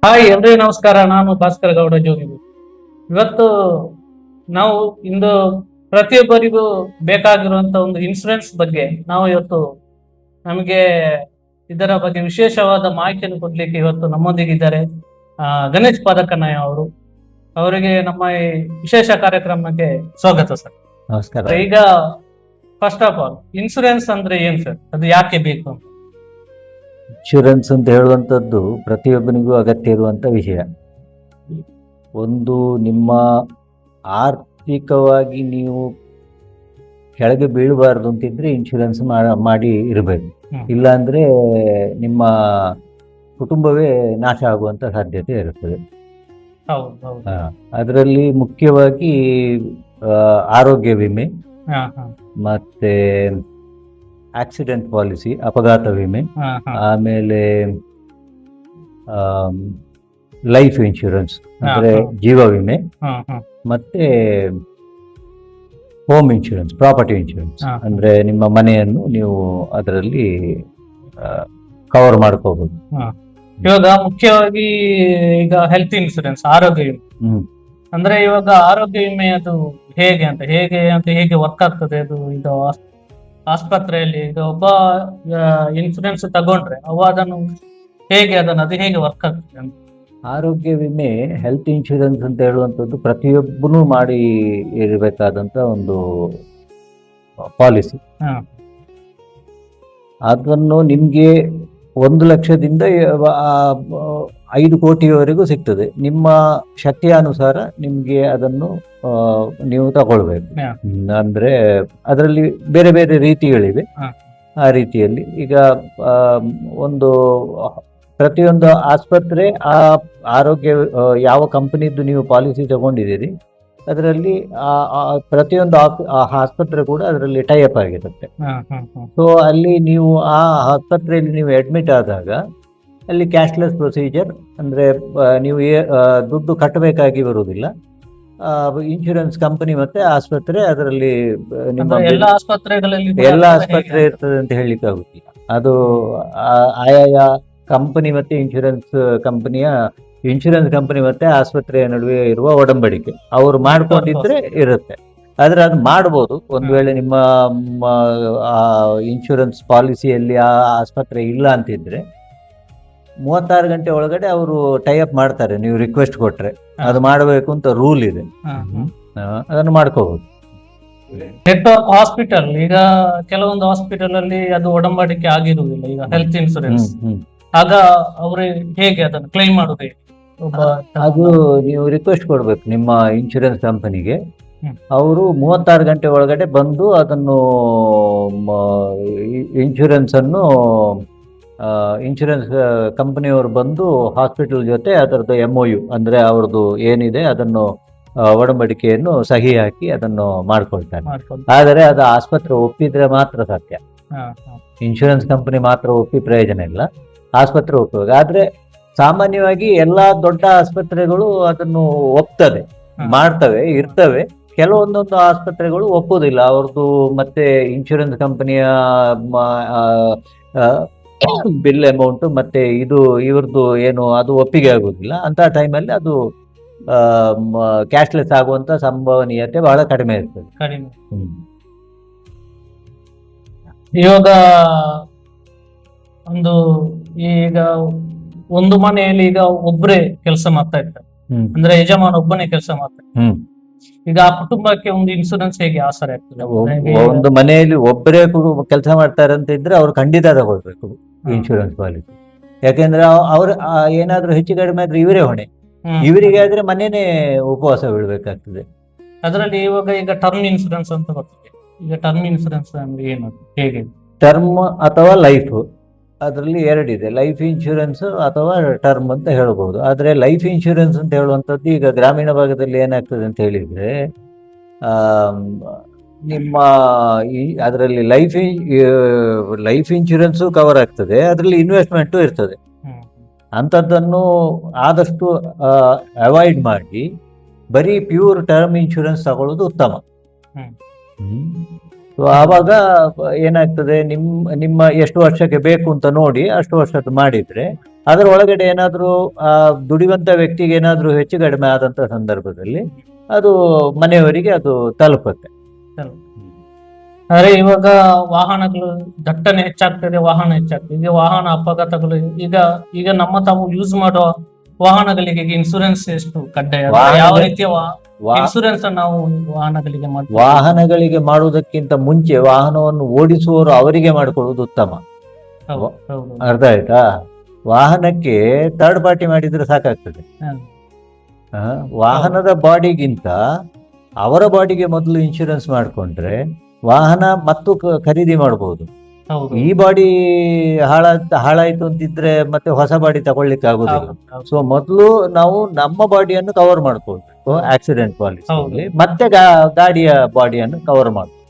Hi ಎಲ್ರಿಗೂ ನಮಸ್ಕಾರ. ನಾನು ಭಾಸ್ಕರ ಗೌಡ ಜೋಗಿ. ಇವತ್ತು ನಾವು ಇಂದು ಪ್ರತಿಯೊಬ್ಬರಿಗೂ ಬೇಕಾಗಿರುವಂತ ಒಂದು ಇನ್ಸೂರೆನ್ಸ್ ಬಗ್ಗೆ ನಾವು ಇವತ್ತು ನಮಗೆ ಇದರ ಬಗ್ಗೆ ವಿಶೇಷವಾದ ಮಾಹಿತಿಯನ್ನು ಕೊಡ್ಲಿಕ್ಕೆ ಇವತ್ತು ನಮ್ಮೊಂದಿಗಿದ್ದಾರೆ ಗಣೇಶ್ ಪಾದಕನಾಯ ಅವರು. ಅವರಿಗೆ ನಮ್ಮ ಈ ವಿಶೇಷ ಕಾರ್ಯಕ್ರಮಕ್ಕೆ ಸ್ವಾಗತ ಸರ್. ನಮಸ್ಕಾರ. ಈಗ ಫಸ್ಟ್ ಆಫ್ ಆಲ್ ಇನ್ಸೂರೆನ್ಸ್ ಅಂದ್ರೆ ಏನ್ ಸರ್, ಅದು ಯಾಕೆ ಬೇಕು? ಇನ್ಶೂರೆನ್ಸ್ ಅಂತ ಹೇಳುವಂಥದ್ದು ಪ್ರತಿಯೊಬ್ಬನಿಗೂ ಅಗತ್ಯ ಇರುವಂಥ ವಿಷಯ. ಒಂದು, ನಿಮ್ಮ ಆರ್ಥಿಕವಾಗಿ ನೀವು ಕೆಳಗೆ ಬೀಳಬಾರ್ದು ಅಂತಿದ್ರೆ ಇನ್ಶೂರೆನ್ಸ್ ಮಾಡಿ ಇರಬೇಕು. ಇಲ್ಲಾಂದ್ರೆ ನಿಮ್ಮ ಕುಟುಂಬವೇ ನಾಶ ಆಗುವಂತ ಸಾಧ್ಯತೆ ಇರುತ್ತದೆ. ಅದರಲ್ಲಿ ಮುಖ್ಯವಾಗಿ ಆರೋಗ್ಯ ವಿಮೆ, ಮತ್ತೆ ಆಕ್ಸಿಡೆಂಟ್ ಪಾಲಿಸಿ, ಅಪಘಾತ ವಿಮೆ, ಆಮೇಲೆ ಲೈಫ್ ಇನ್ಶೂರೆನ್ಸ್ ಅಂದ್ರೆ ಜೀವ ವಿಮೆ, ಮತ್ತೆ ಹೋಮ್ ಇನ್ಶೂರೆನ್ಸ್, ಪ್ರಾಪರ್ಟಿ ಇನ್ಶೂರೆನ್ಸ್ ಅಂದ್ರೆ ನಿಮ್ಮ ಮನೆಯನ್ನು ನೀವು ಅದರಲ್ಲಿ ಕವರ್ ಮಾಡ್ಕೋಬಹುದು. ಇವಾಗ ಮುಖ್ಯವಾಗಿ ಈಗ ಹೆಲ್ತ್ ಇನ್ಶೂರೆನ್ಸ್, ಆರೋಗ್ಯ ವಿಮೆ ಅಂದ್ರೆ ಇವಾಗ ಆರೋಗ್ಯ ವಿಮೆ ಅದು ಹೇಗೆ ವರ್ಕ್ ಆಗ್ತದೆ? ಅದು ಈಗ ಆಸ್ಪತ್ರೆಯಲ್ಲಿ ಈಗ ಒಬ್ಬ ಇನ್ಶೂರೆನ್ಸ್ ತಗೊಂಡ್ರೆ ಅದು ಹೇಗೆ ವರ್ಕ್ ಆಗ್ತದೆ ಅಂತ? ಆರೋಗ್ಯ ವಿಮೆ, ಹೆಲ್ತ್ ಇನ್ಶೂರೆನ್ಸ್ ಅಂತ ಹೇಳುವಂಥದ್ದು ಪ್ರತಿಯೊಬ್ಬನು ಮಾಡಿ ಇರಬೇಕಾದಂತ ಒಂದು ಪಾಲಿಸಿ. ಅದನ್ನು ನಿಮ್ಗೆ 1 ಲಕ್ಷದಿಂದ 5 ಕೋಟಿಯವರೆಗೂ ಸಿಗ್ತದೆ. ನಿಮ್ಮ ಶಕ್ತಿಯಾನುಸಾರ ನಿಮ್ಗೆ ಅದನ್ನು ನೀವು ತಗೊಳ್ಬೇಕು. ಅಂದ್ರೆ ಅದರಲ್ಲಿ ಬೇರೆ ಬೇರೆ ರೀತಿಗಳಿವೆ. ಆ ರೀತಿಯಲ್ಲಿ ಈಗ ಪ್ರತಿಯೊಂದು ಆಸ್ಪತ್ರೆ ಆ ಆರೋಗ್ಯ ಯಾವ ಕಂಪನಿದ್ದು ನೀವು ಪಾಲಿಸಿ ತಗೊಂಡಿದ್ದೀರಿ ಅದರಲ್ಲಿ ಪ್ರತಿಯೊಂದು ಆಸ್ಪತ್ರೆ ಕೂಡ ಅದರಲ್ಲಿ ಟೈಅಪ್ ಆಗಿರುತ್ತೆ. ಸೊ ಅಲ್ಲಿ ನೀವು ಆ ಆಸ್ಪತ್ರೆಯಲ್ಲಿ ನೀವು ಅಡ್ಮಿಟ್ ಆದಾಗ ಅಲ್ಲಿ ಕ್ಯಾಶ್ಲೆಸ್ ಪ್ರೊಸೀಜರ್, ಅಂದ್ರೆ ನೀವು ದುಡ್ಡು ಕಟ್ಟಬೇಕಾಗಿ ಬರುವುದಿಲ್ಲ. ಇನ್ಶೂರೆನ್ಸ್ ಕಂಪನಿ ಮತ್ತೆ ಆಸ್ಪತ್ರೆ ಅದರಲ್ಲಿ ನಿಮ್ಮ ಎಲ್ಲ ಆಸ್ಪತ್ರೆ ಇರ್ತದೆ ಅಂತ ಹೇಳಲಿಕ್ಕೆ ಆಗುತ್ತಿಲ್ಲ. ಅದು ಆಯಾಯ ಕಂಪನಿ ಮತ್ತೆ ಇನ್ಶೂರೆನ್ಸ್ ಕಂಪನಿ ಮತ್ತೆ ಆಸ್ಪತ್ರೆಯ ನಡುವೆ ಇರುವ ಒಡಂಬಡಿಕೆ ಅವರು ಮಾಡ್ಕೊಂಡಿದ್ರೆ ಇರುತ್ತೆ. ಆದ್ರೆ ಅದು ಮಾಡ್ಬೋದು. ಒಂದು ವೇಳೆ ನಿಮ್ಮ ಇನ್ಶೂರೆನ್ಸ್ ಪಾಲಿಸಿಯಲ್ಲಿ ಆ ಆಸ್ಪತ್ರೆ ಇಲ್ಲ ಅಂತಿದ್ರೆ 36 ಗಂಟೆ ಒಳಗಡೆ ಅವರು ಟೈಅಪ್ ಮಾಡ್ತಾರೆ. ನೀವು ರಿಕ್ವೆಸ್ಟ್ ಕೊಟ್ರೆ ಅದು ಮಾಡಬೇಕು ಅಂತ ರೂಲ್ ಇದೆ. ಅದನ್ನು ಮಾಡ್ಕೋಬಹುದು. ನೆಟ್ವರ್ಕ್ ಹಾಸ್ಪಿಟಲ್, ಈಗ ಕೆಲವೊಂದು ಹಾಸ್ಪಿಟಲ್ ಅಲ್ಲಿ ಅದು ಒಡಂಬಡಿಕೆ ಆಗಿರುವುದಿಲ್ಲ ಈಗ ಹೆಲ್ತ್ ಇನ್ಶೂರೆನ್ಸ್. ಆಗ ಅವರು ಹೇಗೆ ಅದನ್ನು ಕ್ಲೈಮ್ ಮಾಡೋದು? ಅದು ನೀವು ರಿಕ್ವೆಸ್ಟ್ ಕೊಡ್ಬೇಕು ನಿಮ್ಮ ಇನ್ಶೂರೆನ್ಸ್ ಕಂಪನಿಗೆ. ಅವರು 36 ಗಂಟೆ ಒಳಗಡೆ ಬಂದು ಅದನ್ನು ಇನ್ಶೂರೆನ್ಸ್ ಕಂಪನಿಯವರು ಬಂದು ಹಾಸ್ಪಿಟಲ್ ಜೊತೆ ಅದರದ್ದು MOU ಅಂದ್ರೆ ಅವ್ರದ್ದು ಏನಿದೆ ಅದನ್ನು ಒಡಂಬಡಿಕೆಯನ್ನು ಸಹಿ ಹಾಕಿ ಅದನ್ನು ಮಾಡ್ಕೊಳ್ತಾರೆ. ಆದರೆ ಅದು ಆಸ್ಪತ್ರೆ ಒಪ್ಪಿದ್ರೆ ಮಾತ್ರ ಸತ್ಯ. ಇನ್ಶೂರೆನ್ಸ್ ಕಂಪನಿ ಮಾತ್ರ ಒಪ್ಪಿ ಪ್ರಯೋಜನ ಇಲ್ಲ, ಆಸ್ಪತ್ರೆ ಒಪ್ಪುವಾಗ. ಆದ್ರೆ ಸಾಮಾನ್ಯವಾಗಿ ಎಲ್ಲಾ ದೊಡ್ಡ ಆಸ್ಪತ್ರೆಗಳು ಅದನ್ನು ಇರ್ತವೆ. ಕೆಲವೊಂದೊಂದು ಆಸ್ಪತ್ರೆಗಳು ಒಪ್ಪುವುದಿಲ್ಲ ಅವ್ರದ್ದು. ಮತ್ತೆ ಇನ್ಶೂರೆನ್ಸ್ ಕಂಪನಿಯ ಬಿಲ್ ಅಮೌಂಟ್ ಮತ್ತೆ ಇವ್ರದ್ದು ಏನು ಅದು ಒಪ್ಪಿಗೆ ಆಗುದಿಲ್ಲ. ಅಂತ ಟೈಮಲ್ಲಿ ಅದು ಕ್ಯಾಶ್ಲೆಸ್ ಆಗುವಂತ ಸಂಭವನೀಯತೆ ಬಹಳ ಕಡಿಮೆ ಇರ್ತದೆ. ಇವಾಗ ಈಗ ಒಂದು ಮನೆಯಲ್ಲಿ ಈಗ ಒಬ್ಬರೇ ಕೆಲಸ ಮಾಡ್ತಾ ಇರ್ತಾರೆ, ಅಂದ್ರೆ ಯಜಮಾನ ಒಬ್ಬನೇ ಕೆಲಸ ಮಾಡ್ತಾರೆ. ಈಗ ಆ ಕುಟುಂಬಕ್ಕೆ ಒಂದು ಇನ್ಸೂರೆನ್ಸ್ ಹೇಗೆ ಆಸರೆ ಆಗ್ತದೆ? ಒಂದು ಮನೆಯಲ್ಲಿ ಒಬ್ಬರೇ ಕೆಲಸ ಮಾಡ್ತಾರೆ ಅಂತ ಇದ್ರೆ ಅವ್ರು ಖಂಡಿತ ತಗೊಳ್ಬೇಕು ಇನ್ಶೂರೆನ್ಸ್ ಪಾಲಿಸಿ. ಯಾಕೆಂದ್ರೆ ಅವ್ರ ಏನಾದ್ರೂ ಹೆಚ್ಚು ಕಡಿಮೆ ಆದ್ರೆ ಇವರೇ ಹೊಣೆ. ಇವರಿಗೆ ಆದ್ರೆ ಮನೇನೆ ಉಪವಾಸ ಬೀಳ್ಬೇಕಾಗ್ತದೆ. ಅದರಲ್ಲಿ ಈಗ ಟರ್ಮ್ ಇನ್ಸೂರೆನ್ಸ್ ಅಂತ ಬರ್ತದೆ. ಈಗ ಟರ್ಮ್ ಇನ್ಸೂರೆನ್ಸ್ ಅಂದ್ರೆ ಏನು, ಹೇಗೆ? ಟರ್ಮ್ ಅಥವಾ ಲೈಫ್, ಅದರಲ್ಲಿ ಎರಡಿದೆ, ಲೈಫ್ ಇನ್ಶೂರೆನ್ಸ್ ಅಥವಾ ಟರ್ಮ್ ಅಂತ ಹೇಳ್ಬೋದು. ಆದ್ರೆ ಲೈಫ್ ಇನ್ಶೂರೆನ್ಸ್ ಅಂತ ಹೇಳುವಂಥದ್ದು ಈಗ ಗ್ರಾಮೀಣ ಭಾಗದಲ್ಲಿ ಏನಾಗ್ತದೆ ಅಂತ ಹೇಳಿದ್ರೆ ನಿಮ್ಮ ಅದರಲ್ಲಿ ಲೈಫ್ ಇನ್ಶೂರೆನ್ಸ್ ಕವರ್ ಆಗ್ತದೆ, ಅದರಲ್ಲಿ ಇನ್ವೆಸ್ಟ್ಮೆಂಟು ಇರ್ತದೆ. ಅಂಥದ್ದನ್ನು ಆದಷ್ಟು ಅವಾಯ್ಡ್ ಮಾಡಿ ಬರೀ ಪ್ಯೂರ್ ಟರ್ಮ್ ಇನ್ಶೂರೆನ್ಸ್ ತಗೊಳ್ಳೋದು ಉತ್ತಮ. ಸೊ ಆವಾಗ ಏನಾಗ್ತದೆ, ನಿಮ್ಮ ಎಷ್ಟು ವರ್ಷಕ್ಕೆ ಬೇಕು ಅಂತ ನೋಡಿ ಅಷ್ಟು ವರ್ಷದ್ದು ಮಾಡಿದ್ರೆ ಅದರ ಒಳಗಡೆ ಏನಾದ್ರೂ ದುಡಿಯುವಂತ ವ್ಯಕ್ತಿಗೆ ಏನಾದ್ರೂ ಹೆಚ್ಚು ಕಡಿಮೆ ಆದಂತ ಸಂದರ್ಭದಲ್ಲಿ ಅದು ಮನೆಯವರಿಗೆ ಅದು ತಲುಪುತ್ತೆ. ಆದ್ರೆ ಇವಾಗ ವಾಹನಗಳು ದಟ್ಟಣೆ ಹೆಚ್ಚಾಗ್ತದೆ, ವಾಹನ ಹೆಚ್ಚಾಗ್ತದೆ. ಈಗ ವಾಹನ ಅಪಘಾತಗಳು ಈಗ ಈಗ ನಮ್ಮ ತಾವು ಯೂಸ್ ಮಾಡುವ ವಾಹನಗಳಿಗೆ ಇನ್ಸೂರೆನ್ಸ್ ಎಷ್ಟು ಕಡ್ಡಾಯ? ಯಾವ ರೀತಿಯ ಇನ್ಸೂರೆನ್ಸ್ ನಾವು ವಾಹನಗಳಿಗೆ ಮಾಡ್ತೀವಿ? ವಾಹನಗಳಿಗೆ ಮಾಡುವುದಕ್ಕಿಂತ ಮುಂಚೆ ವಾಹನವನ್ನು ಓಡಿಸುವವರು ಅವರಿಗೆ ಮಾಡಿಕೊಳ್ಳುವುದು ಉತ್ತಮ. ಅರ್ಥ ಆಯ್ತಾ? ವಾಹನಕ್ಕೆ ಥರ್ಡ್ ಪಾರ್ಟಿ ಮಾಡಿದ್ರೆ ಸಾಕಾಗ್ತದೆ. ವಾಹನದ ಬಾಡಿಗಿಂತ ಅವರ ಬಾಡಿಗೆ ಮೊದಲು ಇನ್ಶೂರೆನ್ಸ್ ಮಾಡಿಕೊಂಡ್ರೆ ವಾಹನ ಮತ್ತು ಖರೀದಿ ಮಾಡಬಹುದು. ಈ ಬಾಡಿ ಹಾಳಾಯ್ತು ಅಂತಿದ್ರೆ ಮತ್ತೆ ಹೊಸ ಬಾಡಿ ತಗೊಳ್ಳಿಕ್ಕೆ ಆಗುದಿಲ್ಲ. ಸೊ ಮೊದಲು ನಾವು ನಮ್ಮ ಬಾಡಿಯನ್ನು ಕವರ್ ಮಾಡ್ಕೊಳ್ಬೇಕು ಆಕ್ಸಿಡೆಂಟ್ ಪಾಲಿಸಿ, ಮತ್ತೆ ಗಾಡಿಯ ಬಾಡಿಯನ್ನು ಕವರ್ ಮಾಡ್ಬೇಕು.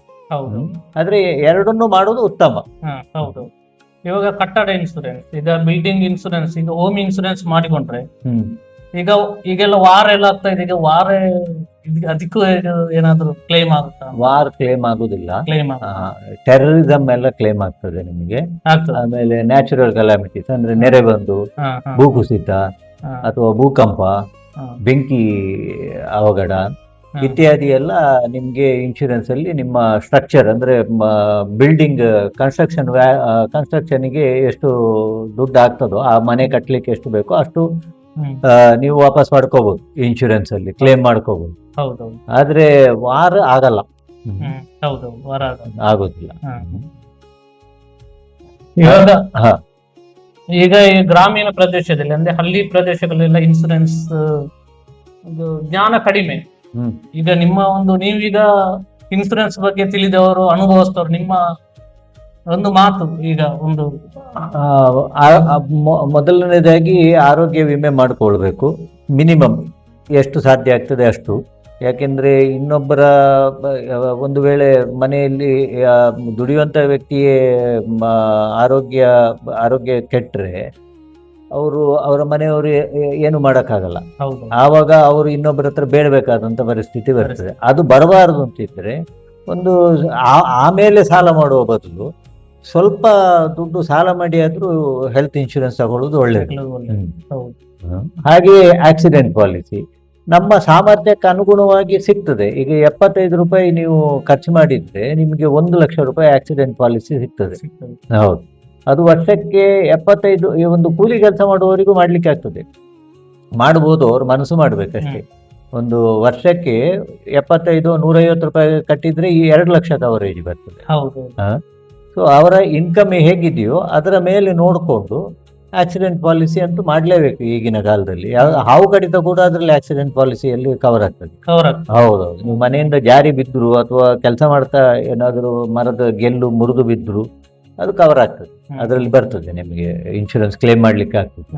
ಆದ್ರೆ ಎರಡನ್ನು ಮಾಡೋದು ಉತ್ತಮ. ಇವಾಗ ಕಟ್ಟಡ ಇನ್ಸೂರೆನ್ಸ್, ಈಗ ಬಿಲ್ಡಿಂಗ್ ಇನ್ಸೂರೆನ್ಸ್, ಈಗ ಹೋಮ್ ಇನ್ಸೂರೆನ್ಸ್ ಮಾಡಿಕೊಂಡ್ರೆ ಈಗೆಲ್ಲ ವಾರ ಎಲ್ಲ ಆಗ್ತಾ ಇದೆ. ಈಗ ವಾರ ಅದಕ್ಕೂ ಏನಾದ್ರು ಕ್ಲೇಮ್ ಆಗುತ್ತಾ? ವಾರ್ ಕ್ಲೇಮ್ ಆಗುದಿಲ್ಲ. ಕ್ಲೇಮ್ ಟೆರರಿಸಮ್ ಎಲ್ಲ ಕ್ಲೇಮ್ ಆಗ್ತದೆ ನಿಮಗೆ. ಆಮೇಲೆ ನ್ಯಾಚುರಲ್ ಕಲಾಮಿಟೀಸ್ ಅಂದ್ರೆ ನೆರೆ ಬಂದು, ಭೂಕುಸಿತ ಅಥವಾ ಭೂಕಂಪ, ಬೆಂಕಿ ಅವಘಡ ಇತ್ಯಾದಿ ಎಲ್ಲ ನಿಮ್ಗೆ ಇನ್ಶೂರೆನ್ಸ್ ಅಲ್ಲಿ ನಿಮ್ಮ ಸ್ಟ್ರಕ್ಚರ್ ಅಂದ್ರೆ ಬಿಲ್ಡಿಂಗ್ ಕನ್ಸ್ಟ್ರಕ್ಷನ್ಗೆ ಎಷ್ಟು ದುಡ್ಡು ಆಗ್ತದೋ, ಆ ಮನೆ ಕಟ್ಲಿಕ್ಕೆ ಎಷ್ಟು ಬೇಕೋ ಅಷ್ಟು ನೀವು ವಾಪಸ್ ಮಾಡ್ಕೋಬಹುದು, ಇನ್ಶೂರೆನ್ಸ್ ಅಲ್ಲಿ ಕ್ಲೇಮ್ ಮಾಡ್ಕೋಬಹುದು. ಆದ್ರೆ ವಾರ ಆಗಲ್ಲ, ಆಗೋದಿಲ್ಲ. ಇವಾಗ ಈಗ ಈ ಗ್ರಾಮೀಣ ಪ್ರದೇಶದಲ್ಲಿ ಅಂದ್ರೆ ಹಳ್ಳಿ ಪ್ರದೇಶಗಳೆಲ್ಲ ಇನ್ಸೂರೆನ್ಸ್ ಜ್ಞಾನ ಕಡಿಮೆ. ಈಗ ನೀವೀಗ ಇನ್ಸೂರೆನ್ಸ್ ಬಗ್ಗೆ ತಿಳಿದವರು, ಅನುಭವಸ್ಥರು, ನಿಮ್ಮ ಒಂದು ಮಾತು ಈಗ ಒಂದು ಮೊದಲನೇದಾಗಿ ಆರೋಗ್ಯ ವಿಮೆ ಮಾಡ್ಕೊಳ್ಬೇಕು. ಮಿನಿಮಮ್ ಎಷ್ಟು ಸಾಧ್ಯ ಆಗ್ತದೆ ಅಷ್ಟು. ಯಾಕೆಂದ್ರೆ ಇನ್ನೊಬ್ಬರ ಒಂದು ವೇಳೆ ಮನೆಯಲ್ಲಿ ದುಡಿಯುವಂತ ವ್ಯಕ್ತಿಯೇ ಆರೋಗ್ಯ ಕೆಟ್ಟರೆ ಅವರ ಮನೆಯವರು ಏನು ಮಾಡಕ್ಕಾಗಲ್ಲ. ಆವಾಗ ಅವರು ಇನ್ನೊಬ್ಬರ ಹತ್ರ ಬೇಡಬೇಕಾದಂತ ಪರಿಸ್ಥಿತಿ ಬರ್ತದೆ. ಅದು ಬರಬಾರದು ಅಂತಿದ್ರೆ ಆಮೇಲೆ ಸಾಲ ಮಾಡುವ ಬದಲು ಸ್ವಲ್ಪ ದುಡ್ಡು ಸಾಲ ಮಾಡಿ ಆದ್ರೂ ಹೆಲ್ತ್ ಇನ್ಶೂರೆನ್ಸ್ ತಗೊಳ್ಳೋದು ಒಳ್ಳೆಯದು. ಹಾಗೆ ಆಕ್ಸಿಡೆಂಟ್ ಪಾಲಿಸಿ ನಮ್ಮ ಸಾಮರ್ಥ್ಯಕ್ಕೆ ಅನುಗುಣವಾಗಿ ಸಿಗ್ತದೆ. ಈಗ 75 ರೂಪಾಯಿ ನೀವು ಖರ್ಚು ಮಾಡಿದ್ರೆ ನಿಮಗೆ 1 ಲಕ್ಷ ರೂಪಾಯಿ ಆಕ್ಸಿಡೆಂಟ್ ಪಾಲಿಸಿ ಸಿಗ್ತದೆ. ಹೌದು, ಅದು ವರ್ಷಕ್ಕೆ 75. ಈ ಒಂದು ಕೂಲಿ ಕೆಲಸ ಮಾಡುವವರಿಗೂ ಮಾಡ್ಲಿಕ್ಕೆ ಆಗ್ತದೆ, ಮಾಡಬಹುದು, ಅವ್ರು ಮನಸ್ಸು ಮಾಡ್ಬೇಕಷ್ಟೇ. ಒಂದು ವರ್ಷಕ್ಕೆ 75, 150 ರೂಪಾಯಿ ಕಟ್ಟಿದ್ರೆ ಈ 2 ಲಕ್ಷ ಕವರೇಜ್ ಬರ್ತದೆ. ಸೊ ಅವರ ಇನ್ಕಮ್ ಹೇಗಿದೆಯೋ ಅದರ ಮೇಲೆ ನೋಡ್ಕೊಂಡು ಆಕ್ಸಿಡೆಂಟ್ ಪಾಲಿಸಿ ಅಂತೂ ಮಾಡ್ಲೇಬೇಕು ಈಗಿನ ಕಾಲದಲ್ಲಿ. ಹಾವು ಕಡಿತ ಕೂಡ ಅದರಲ್ಲಿ ಆಕ್ಸಿಡೆಂಟ್ ಪಾಲಿಸಿಯಲ್ಲಿ ಕವರ್ ಆಗ್ತದೆ. ಹೌದೌದು, ನೀವು ಮನೆಯಿಂದ ಜಾರಿ ಬಿದ್ರು ಅಥವಾ ಕೆಲಸ ಮಾಡ್ತಾ ಏನಾದ್ರು ಮರದ ಗೆಲ್ಲು ಮುರಿದು ಬಿದ್ರು ಅದು ಕವರ್ ಆಗ್ತದೆ, ಅದರಲ್ಲಿ ಬರ್ತದೆ, ನಿಮಗೆ ಇನ್ಶೂರೆನ್ಸ್ ಕ್ಲೇಮ್ ಮಾಡ್ಲಿಕ್ಕೆ ಆಗ್ತದೆ.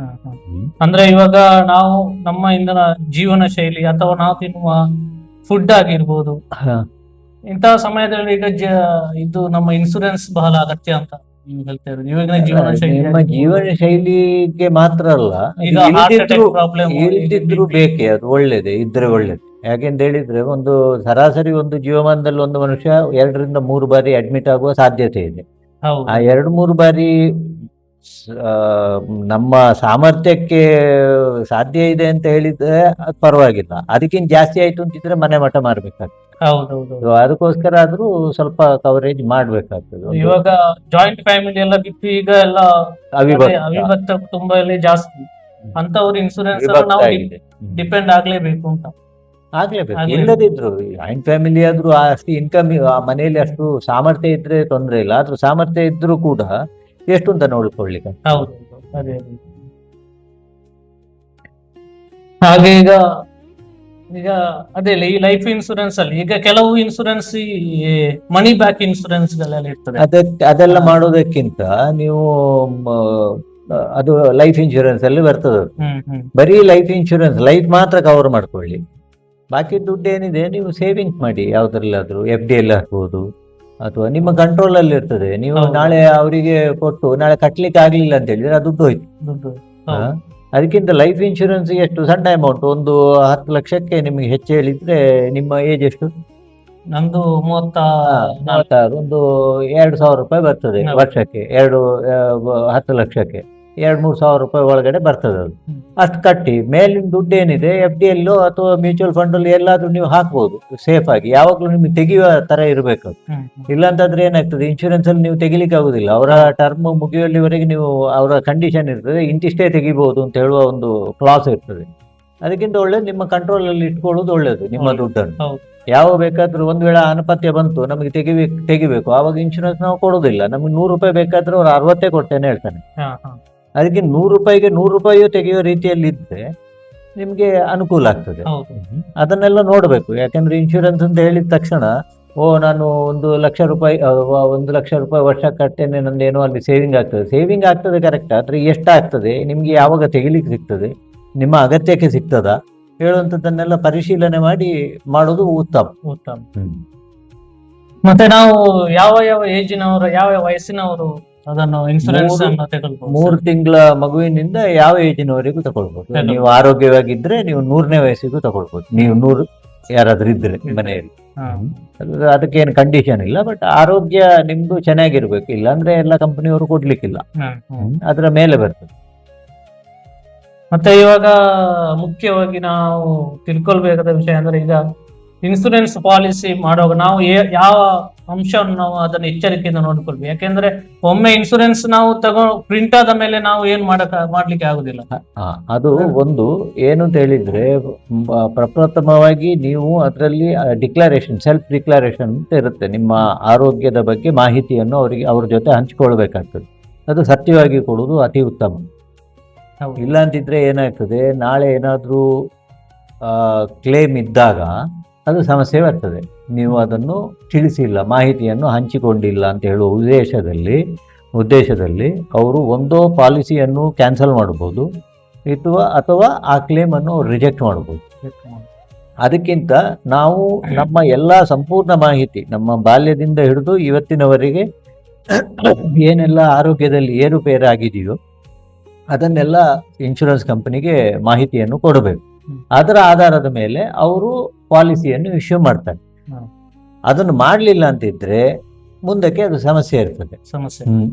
ಅಂದ್ರೆ ಇವಾಗ ನಾವು ನಮ್ಮ ಇಂದಿನ ಜೀವನ ಶೈಲಿ ಅಥವಾ ನಾವು ತಿನ್ನುವ ಫುಡ್ ಆಗಿರ್ಬೋದು, ಇಂತಹ ಸಮಯದಲ್ಲಿ ಈಗ ಇದು ನಮ್ಮ ಇನ್ಸೂರೆನ್ಸ್ ಬಹಳ ಅಗತ್ಯ ಅಂತ ನೀವು ಹೇಳ್ತಾ ಇರೋದು. ಇವಾಗ ಜೀವನ ಶೈಲಿಗೆ ಮಾತ್ರ ಅಲ್ಲ, ಇಲ್ದಿದ್ರು ಬೇಕೇ, ಅದು ಒಳ್ಳೇದೇ ಇದ್ರೆ ಒಳ್ಳೇದು. ಯಾಕೆಂತ ಹೇಳಿದ್ರೆ ಒಂದು ಸರಾಸರಿ ಒಂದು ಜೀವಮಾನದಲ್ಲಿ ಒಂದು ಮನುಷ್ಯ 2 ರಿಂದ 3 ಬಾರಿ ಅಡ್ಮಿಟ್ ಆಗುವ ಸಾಧ್ಯತೆ ಇದೆ. ಆ 2-3 ಬಾರಿ ನಮ್ಮ ಸಾಮರ್ಥ್ಯಕ್ಕೆ ಸಾಧ್ಯ ಇದೆ ಅಂತ ಹೇಳಿದ್ರೆ ಅದು ಪರವಾಗಿಲ್ಲ. ಅದಕ್ಕಿಂತ ಜಾಸ್ತಿ ಆಯ್ತು ಅಂತಿದ್ರೆ ಮನೆ ಮಠ ಮಾರ್ಬೇಕಾಗ್ತದೆ. ಅದಕ್ಕೋಸ್ಕರ ಆದ್ರೂ ಸ್ವಲ್ಪ ಕವರೇಜ್ ಮಾಡ್ಬೇಕಾಗ್ತದೆ. ಇವಾಗ ಜಾಯಿಂಟ್ ಫ್ಯಾಮಿಲಿ ಎಲ್ಲ ಬಿಟ್ಟು ಈಗ ಎಲ್ಲ ಅವಿಭಕ್ತ ಕುಟುಂಬ ಎಲ್ಲ ಜಾಸ್ತಿ ಅಂತವ್ರು ಇನ್ಸೂರೆನ್ಸ್ ಡಿಪೆಂಡ್ ಆಗ್ಲೇಬೇಕು ಅಂತ. ಆಗ್ಲೇಬೇಕು, ಇಲ್ಲದಿದ್ರು ಜಾಯಿಂಟ್ ಫ್ಯಾಮಿಲಿ ಆದ್ರೂ ಅಷ್ಟು ಇನ್ಕಮ್ ಮನೆಯಲ್ಲಿ ಅಷ್ಟು ಸಾಮರ್ಥ್ಯ ಇದ್ರೆ ತೊಂದ್ರೆ ಇಲ್ಲ. ಆದ್ರೂ ಸಾಮರ್ಥ್ಯ ಇದ್ರೂ ಕೂಡ ಎಷ್ಟು ಅಂತ ನೋಡ್ಕೊಳ್ಲಿಕ್ಕೆ. ಹಾಗೆ ಈಗ ಅದೇ ಈ ಲೈಫ್ ಇನ್ಸೂರೆನ್ಸ್ ಅಲ್ಲಿ ಈಗ ಕೆಲವು ಇನ್ಸೂರೆನ್ಸ್ ಮನಿ ಬ್ಯಾಕ್ ಇನ್ಸೂರೆನ್ಸ್ ಗಳೆಲ್ಲ ಇರ್ತದೆ. ಅದೆಲ್ಲ ಮಾಡೋದಕ್ಕಿಂತ ನೀವು ಅದು ಲೈಫ್ ಇನ್ಶೂರೆನ್ಸ್ ಅಲ್ಲಿ ಬರ್ತದೆ. ಬರೀ ಲೈಫ್ ಇನ್ಶೂರೆನ್ಸ್ ಲೈಫ್ ಮಾತ್ರ ಕವರ್ ಮಾಡ್ಕೊಳ್ಳಿ, ಬಾಕಿ ದುಡ್ಡು ಏನಿದೆ ನೀವು ಸೇವಿಂಗ್ಸ್ ಮಾಡಿ, ಯಾವ್ದ್ರಲ್ಲಾದ್ರೂ FD ಎಲ್ಲ ಹಾಕ್ಬೋದು, ಅಥವಾ ನಿಮ್ಮ ಕಂಟ್ರೋಲ್ ಅಲ್ಲಿ ಇರ್ತದೆ. ನೀವು ನಾಳೆ ಅವರಿಗೆ ಕೊಟ್ಟು ನಾಳೆ ಕಟ್ಲಿಕ್ಕೆ ಆಗ್ಲಿಲ್ಲ ಅಂತ ಹೇಳಿದ್ರೆ ಅದು ದುಡ್ಡು ಹೋಯ್ತು. ಅದಕ್ಕಿಂತ ಲೈಫ್ ಇನ್ಶೂರೆನ್ಸ್ ಎಷ್ಟು ಸಣ್ಣ ಅಮೌಂಟ್, ಒಂದು 10 ಲಕ್ಷಕ್ಕೆ ನಿಮಗೆ ಹೆಚ್ಚು ಹೇಳಿದ್ರೆ, ನಿಮ್ಮ ಏಜ್ ಎಷ್ಟು? ನಂದು 36. ಒಂದು 2,000 ರೂಪಾಯಿ ಬರ್ತದೆ ವರ್ಷಕ್ಕೆ, 10 ಲಕ್ಷಕ್ಕೆ. 2,000-3,000 ರೂಪಾಯಿ ಒಳಗಡೆ ಬರ್ತದೆ ಅದು. ಹ್ಮ್. ಅಷ್ಟು ಕಟ್ಟಿ ಮೇಲಿನ ದುಡ್ಡು ಏನಿದೆ FD ಯಲ್ಲೋ ಅಥವಾ ಮ್ಯೂಚುವಲ್ ಫಂಡ್ ಅಲ್ಲಿ ಎಲ್ಲಾದ್ರೂ ನೀವು ಹಾಕ್ಬೋದು ಸೇಫ್ ಆಗಿ. ಯಾವಾಗ್ಲೂ ನಿಮ್ಗೆ ತೆಗೆಯುವ ತರ ಇರಬೇಕು. ಇಲ್ಲಾಂತಂದ್ರೆ ಏನಾಗ್ತದೆ, ಇನ್ಶೂರೆನ್ಸ್ ಅಲ್ಲಿ ನೀವು ತೆಗಿಲಿಕ್ಕೆ ಆಗುದಿಲ್ಲ. ಅವರ ಟರ್ಮ್ ಮುಗಿಯುವಲ್ಲಿವರೆಗೆ ನೀವು ಅವರ ಕಂಡೀಷನ್ ಇರ್ತದೆ, ಇಂತಿಷ್ಟೇ ತೆಗಿಬಹುದು ಅಂತ ಹೇಳುವ ಒಂದು ಕ್ಲಾಸ್ ಇರ್ತದೆ. ಅದಕ್ಕಿಂತ ಒಳ್ಳೇದು ನಿಮ್ಮ ಕಂಟ್ರೋಲ್ ಅಲ್ಲಿ ಇಟ್ಕೊಳ್ಳೋದು ಒಳ್ಳೇದು ನಿಮ್ಮ ದುಡ್ಡನ್ನು. ಹೌದು. ಯಾವ ಬೇಕಾದ್ರೂ ಒಂದ್ ವೇಳೆ ಅನಪತ್ಯ ಬಂತು, ನಮಗೆ ತೆಗಿಬೇಕು, ಆವಾಗ ಇನ್ಶೂರೆನ್ಸ್ ನಾವು ಕೊಡೋದಿಲ್ಲ. ನಮ್ಗೆ 100 ರೂಪಾಯಿ ಬೇಕಾದ್ರೆ ಅವ್ರು 60 ಕೊಡ್ತೇನೆ ಹೇಳ್ತಾನೆ. ಅದಕ್ಕೆ 100 ರೂಪಾಯಿಗೆ 100 ರೂಪಾಯಿಯೂ ತೆಗೆಯುವ ರೀತಿಯಲ್ಲಿ ಇದ್ರೆ ನಿಮ್ಗೆ ಅನುಕೂಲ ಆಗ್ತದೆ. ಅದನ್ನೆಲ್ಲ ನೋಡ್ಬೇಕು. ಯಾಕಂದ್ರೆ ಇನ್ಶೂರೆನ್ಸ್ ಅಂತ ಹೇಳಿದ ತಕ್ಷಣ ನಾನು 1,00,000 ರೂಪಾಯಿ 1,00,000 ರೂಪಾಯಿ ವರ್ಷ ಕಟ್ಟೇನೆ, ನಂದೇನೋ ಅಲ್ಲಿ ಸೇವಿಂಗ್ ಆಗ್ತದೆ ಕರೆಕ್ಟ್. ಆದ್ರೆ ಎಷ್ಟಾಗ್ತದೆ, ನಿಮ್ಗೆ ಯಾವಾಗ ತೆಗಿಲಿಕ್ಕೆ ಸಿಗ್ತದೆ, ನಿಮ್ಮ ಅಗತ್ಯಕ್ಕೆ ಸಿಗ್ತದ ಹೇಳುವಂಥದ್ದನ್ನೆಲ್ಲ ಪರಿಶೀಲನೆ ಮಾಡಿ ಮಾಡೋದು ಉತ್ತಮ. ಮತ್ತೆ ನಾವು ಯಾವ ಏಜಿನವರು, ಯಾವ ವಯಸ್ಸಿನವರು ಅದನ್ನು ಇನ್ಸೂರೆನ್ಸ್ ಅನ್ನು ತಗೊಳ್ಬಹುದು? 3 ತಿಂಗಳ ಮಗುವಿನಿಂದ ಯಾವ ಏಜಿನವರೆಗೂ ತಗೊಳ್ಬಹುದು. ನೀವು ಆರೋಗ್ಯವಾಗಿದ್ರೆ ನೀವು 100ನೇ ವಯಸ್ಸಿಗೂ ತಗೊಳ್ಬಹುದು. ನೀವು 100 ಯಾರಾದ್ರೂ ಇದ್ರೆ ಮನೆಯಲ್ಲಿ, ಅದಕ್ಕೇನು ಕಂಡೀಷನ್ ಇಲ್ಲ. ಬಟ್ ಆರೋಗ್ಯ ನಿಮ್ದು ಚೆನ್ನಾಗಿರ್ಬೇಕು, ಇಲ್ಲಾಂದ್ರೆ ಎಲ್ಲ ಕಂಪನಿಯವರು ಕೊಡ್ಲಿಕ್ಕಿಲ್ಲ. ಅದರ ಮೇಲೆ ಬರ್ತದೆ. ಮತ್ತೆ ಇವಾಗ ಮುಖ್ಯವಾಗಿ ನಾವು ತಿಳ್ಕೊಳ್ಬೇಕಾದ ವಿಷಯ ಅಂದ್ರೆ, ಈಗ ಇನ್ಸೂರೆನ್ಸ್ ಪಾಲಿಸಿ ಮಾಡುವಾಗ ನಾವು ಯಾವ ಅಂಶವನ್ನು ನಾವು ಅದನ್ನ ಎಚ್ಚರಿಕೆಯಿಂದ ನೋಡ್ಕೊಳ್ಬೇಕು. ಯಾಕೆಂದ್ರೆ ಒಮ್ಮೆ ಇನ್ಸೂರೆನ್ಸ್ ನಾವು ಪ್ರಿಂಟ್ ಆದ ಮೇಲೆ ನಾವು ಏನ್ ಮಾಡ್ಲಿಕ್ಕೆ ಆಗುದಿಲ್ಲ. ಅದು ಒಂದು ಏನು ಅಂತ ಹೇಳಿದ್ರೆ, ಪ್ರಪ್ರಥಮವಾಗಿ ನೀವು ಅದರಲ್ಲಿ ಡಿಕ್ಲರೇಷನ್, ಸೆಲ್ಫ್ ಡಿಕ್ಲರೇಷನ್ ಅಂತ ಇರುತ್ತೆ. ನಿಮ್ಮ ಆರೋಗ್ಯದ ಬಗ್ಗೆ ಮಾಹಿತಿಯನ್ನು ಅವ್ರ ಜೊತೆ ಹಂಚಿಕೊಳ್ಬೇಕಾಗ್ತದೆ. ಅದು ಸತ್ಯವಾಗಿ ಕೊಡುವುದು ಅತಿ ಉತ್ತಮ. ಇಲ್ಲ ಅಂತಿದ್ರೆ ಏನಾಗ್ತದೆ, ನಾಳೆ ಏನಾದ್ರೂ ಕ್ಲೇಮ್ ಇದ್ದಾಗ ಅದು ಸಮಸ್ಯೆ ಬರ್ತದೆ. ನೀವು ಅದನ್ನು ತಿಳಿಸಿಲ್ಲ, ಮಾಹಿತಿಯನ್ನು ಹಂಚಿಕೊಂಡಿಲ್ಲ ಅಂತ ಹೇಳುವ ಉದ್ದೇಶದಲ್ಲಿ ಅವರು ಒಂದೋ ಪಾಲಿಸಿಯನ್ನು ಕ್ಯಾನ್ಸಲ್ ಮಾಡಬಹುದು, ಅಥವಾ ಆ ಕ್ಲೇಮನ್ನು ರಿಜೆಕ್ಟ್ ಮಾಡಬಹುದು. ಅದಕ್ಕಿಂತ ನಾವು ನಮ್ಮ ಎಲ್ಲ ಸಂಪೂರ್ಣ ಮಾಹಿತಿ, ನಮ್ಮ ಬಾಲ್ಯದಿಂದ ಹಿಡಿದು ಇವತ್ತಿನವರೆಗೆ ಏನೆಲ್ಲ ಆರೋಗ್ಯದಲ್ಲಿ ಏರುಪೇರಾಗಿದೆಯೋ ಅದನ್ನೆಲ್ಲ ಇನ್ಶೂರೆನ್ಸ್ ಕಂಪನಿಗೆ ಮಾಹಿತಿಯನ್ನು ಕೊಡಬೇಕು. ಅದರ ಆಧಾರದ ಮೇಲೆ ಅವರು ಪಾಲಿಸಿಯನ್ನು ಇಶ್ಯೂ ಮಾಡ್ತಾರೆ. ಅದನ್ನು ಮಾಡಲಿಲ್ಲ ಅಂತಿದ್ರೆ ಮುಂದಕ್ಕೆ ಅದು ಸಮಸ್ಯೆ ಇರ್ತದೆ,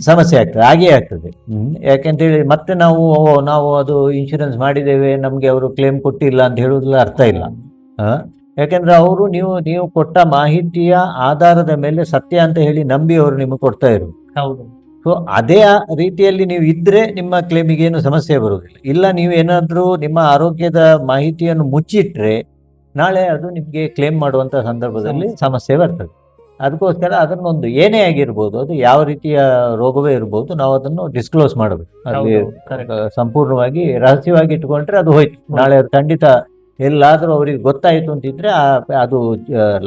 ಸಮಸ್ಯೆ ಆಗ್ತದೆ, ಹಾಗೇ ಆಗ್ತದೆ. ಯಾಕೆಂತೇಳಿ ಮತ್ತೆ ನಾವು ಅದು ಇನ್ಶೂರೆನ್ಸ್ ಮಾಡಿದ್ದೇವೆ, ನಮ್ಗೆ ಅವರು ಕ್ಲೇಮ್ ಕೊಟ್ಟಿಲ್ಲ ಅಂತ ಹೇಳುವುದಿಲ್ಲ, ಅರ್ಥ ಇಲ್ಲ. ಯಾಕೆಂದ್ರೆ ಅವರು ನೀವು ಕೊಟ್ಟ ಮಾಹಿತಿಯ ಆಧಾರದ ಮೇಲೆ ಸತ್ಯ ಅಂತ ಹೇಳಿ ನಂಬಿ ಅವರು ನಿಮಗೆ ಕೊಡ್ತಾ ಇರೋದು. ಸೊ ಅದೇ ರೀತಿಯಲ್ಲಿ ನೀವು ಇದ್ರೆ ನಿಮ್ಮ ಕ್ಲೇಮಿಗೆ ಏನು ಸಮಸ್ಯೆ ಬರುವುದಿಲ್ಲ. ಇಲ್ಲ, ನೀವು ಏನಾದ್ರೂ ನಿಮ್ಮ ಆರೋಗ್ಯದ ಮಾಹಿತಿಯನ್ನು ಮುಚ್ಚಿಟ್ರೆ ನಾಳೆ ಅದು ನಿಮ್ಗೆ ಕ್ಲೇಮ್ ಮಾಡುವಂತ ಸಂದರ್ಭದಲ್ಲಿ ಸಮಸ್ಯೆ ಬರ್ತದೆ. ಅದಕ್ಕೋಸ್ಕರ ಅದನ್ನೊಂದು ಏನೇ ಆಗಿರ್ಬೋದು, ಅದು ಯಾವ ರೀತಿಯ ರೋಗವೇ ಇರ್ಬೋದು, ನಾವು ಅದನ್ನು ಡಿಸ್ಕ್ಲೋಸ್ ಮಾಡಬೇಕು. ಅಲ್ಲಿ ಸಂಪೂರ್ಣವಾಗಿ ರಹಸ್ಯವಾಗಿ ಇಟ್ಕೊಂಡ್ರೆ ಅದು ಹೋಯ್ತು. ನಾಳೆ ಅದು ಖಂಡಿತ ಎಲ್ಲಾದ್ರೂ ಅವ್ರಿಗೆ ಗೊತ್ತಾಯ್ತು ಅಂತಿದ್ರೆ ಅದು